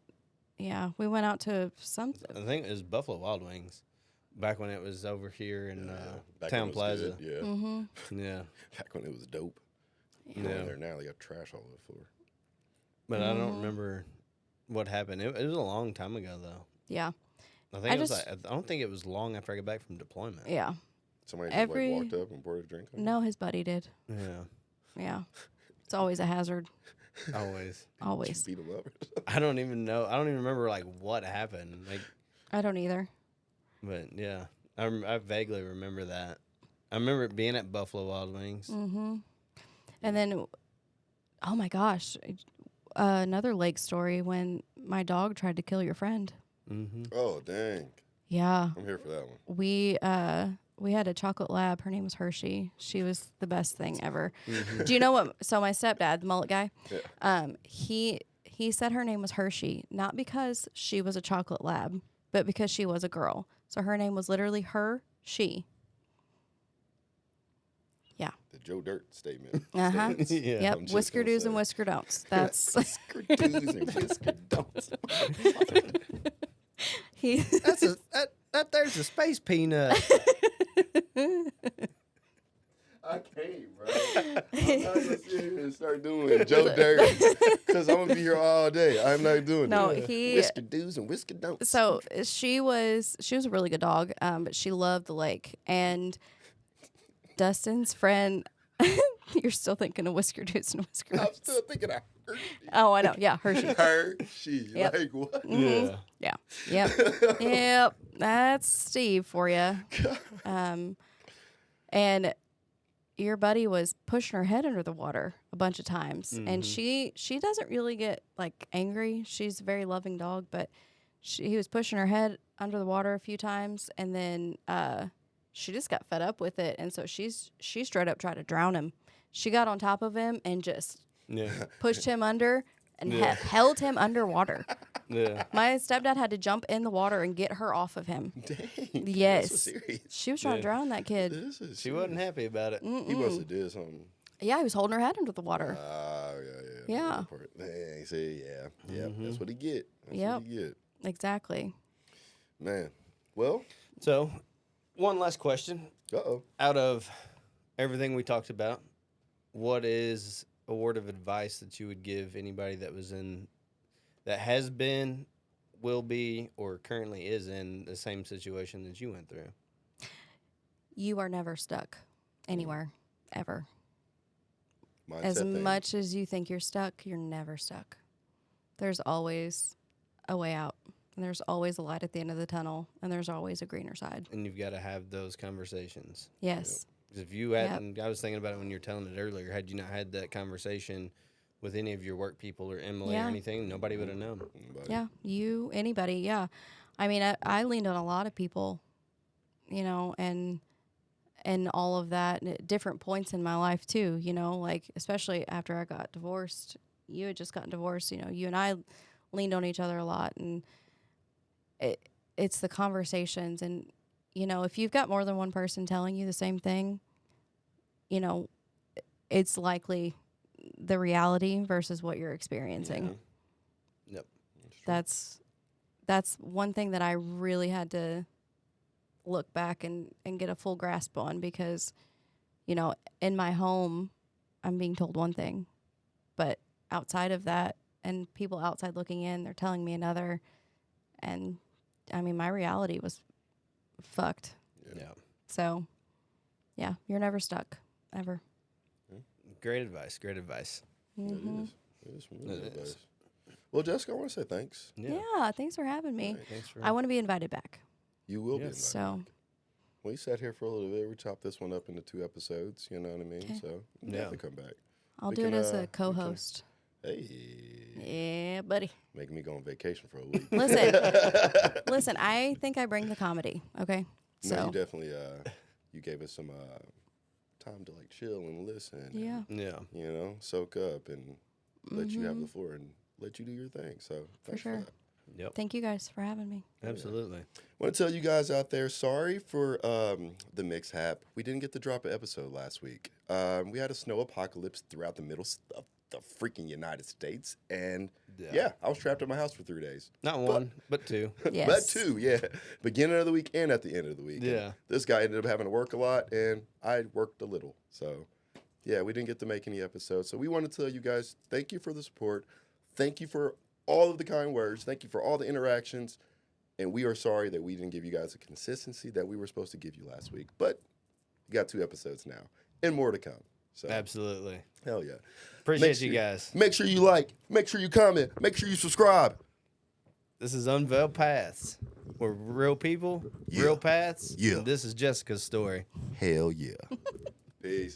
yeah. We went out to some, I think it was Buffalo Wild Wings. Back when it was over here in Back Town when it was Plaza. good, Yeah. mm-hmm. Yeah. Back when it was dope. Yeah. Yeah. There now they got trash all over the floor. But I don't remember what happened. It was a long time ago, though. Yeah. I think I it was just- like, I don't think it was long after I got back from deployment. Yeah. Somebody just like walked up and poured a drink on you? No, his buddy did. Yeah. Yeah. It's always a hazard. Always. Did you Always. beat him up or something? I don't even know. I don't even remember like what happened. Like, I don't either. but yeah, I vaguely remember that. I remember it being at Buffalo Wild Wings. Mm-hmm. And then, oh my gosh, another lake story when my dog tried to kill your friend. Mm-hmm. Oh, dang. Yeah. I'm here for that one. We had a chocolate lab. Her name was Hershey. She was the best thing ever. Mm-hmm. Do you know what? So my stepdad, the mullet guy, Yeah. he said her name was Hershey, not because she was a chocolate lab, but because she was a girl. So her name was literally she. Yeah. The Joe Dirt statement. Uh huh. Yeah. Yep. I'm just Whisker gonna do's say. and whisker don'ts. That's Whisker do's and whisker don'ts. he. That there's a space peanut. I can't, bro. I'm not gonna sit here and start doing Joe Dirt because I'm gonna be here all day. I'm not doing No, that. he. Whisker do's and whisker don'ts. So she was a really good dog, but she loved the lake. And Dustin's friend, you're still thinking of Whisker Do's and Whisker I'm Don'ts. still thinking of Hershey. Oh, I know. Yeah, Hershey. Hershey. Yep. Like what? Mhm. Yeah. Yeah. Yep. Yep. That's Steve for you. And your buddy was pushing her head under the water a bunch of times, and she doesn't really get like angry. She's a very loving dog, but he was pushing her head under the water a few times, and then she just got fed up with it, and so she straight up tried to drown him. She got on top of him and just Yeah. pushed him under and Yeah. held him underwater. Yeah. My stepdad had to jump in the water and get her off of him. Dang. Yes. This is serious. She was trying to Yeah. drown that kid. This is She wasn't serious. happy about it. He must have did something. Yeah, he was holding her head under the water. Ah, yeah. Yeah. That part. Dang, see, yeah. That's what he get. That's Yep. what he get. Exactly. Man. Well, So, one last question. uh-oh. Out of everything we talked about, what is a word of advice that you would give anybody that has been, will be, or currently is in the same situation that you went through? You are never stuck anywhere, ever. Mindset As thing. much as you think you're stuck, you're never stuck. There's always a way out. And there's always a light at the end of the tunnel, and there's always a greener side. And you've got to have those conversations. Yes. 'Cause if you hadn't, I was thinking about it when you were telling it earlier, had you not had that conversation with any of your work people or Emily Yeah. or anything, nobody would have known. But Yeah. Anybody. Yeah. I mean, I leaned on a lot of people, and all of that and at different points in my life too, like especially after I got divorced. You had just gotten divorced, you and I leaned on each other a lot, and it's the conversations. And if you've got more than one person telling you the same thing, it's likely the reality versus what you're experiencing. Yep. That's one thing that I really had to look back and get a full grasp on, because in my home I'm being told one thing, but outside of that and people outside looking in, they're telling me another. And I mean, my reality was fucked. Yeah. So yeah, you're never stuck ever. Great advice. Great advice. Mhm. It is some really It good is. advice. Well, Jessica, I want to say thanks. Yeah, thanks for having me. Right. Thanks for I want to be invited back. You will be Yes. invited. So back. We sat here for a little bit. We chopped this one up into 2 episodes. You know what I mean? Okay. So Yeah. definitely come back. I'll We do can, it as we a can- co-host. Hey. Yeah, buddy. Making me go on vacation for a week. Listen, I think I bring the comedy, okay? No, So, you definitely you gave us some time to like chill and listen. yeah. Yeah. And, you know, soak up and let you have the floor and let you do your thing. So thanks sure. that. Yep. Thank you guys for having me. Absolutely. Want to tell you guys out there, sorry for the mishap. We didn't get to drop an episode last week. We had a snow apocalypse throughout the middle of the freaking United States, and yeah, I was trapped in my house for 3 days. Not one, but two. Yes. But two, yeah, beginning of the week and at the end of the week. And Yeah. this guy ended up having to work a lot, and I worked a little. So yeah, we didn't get to make any episodes. So we want to tell you guys, thank you for the support. Thank you for all of the kind words. Thank you for all the interactions. And we are sorry that we didn't give you guys the consistency that we were supposed to give you last week. But you got 2 episodes now and more to come. So Absolutely. hell yeah. Appreciate you guys. Make sure you like, make sure you comment, make sure you subscribe. This is Unveiled Paths. We're real people, Yeah. real paths. Yeah. And this is Jessica's story. Hell yeah. Peace.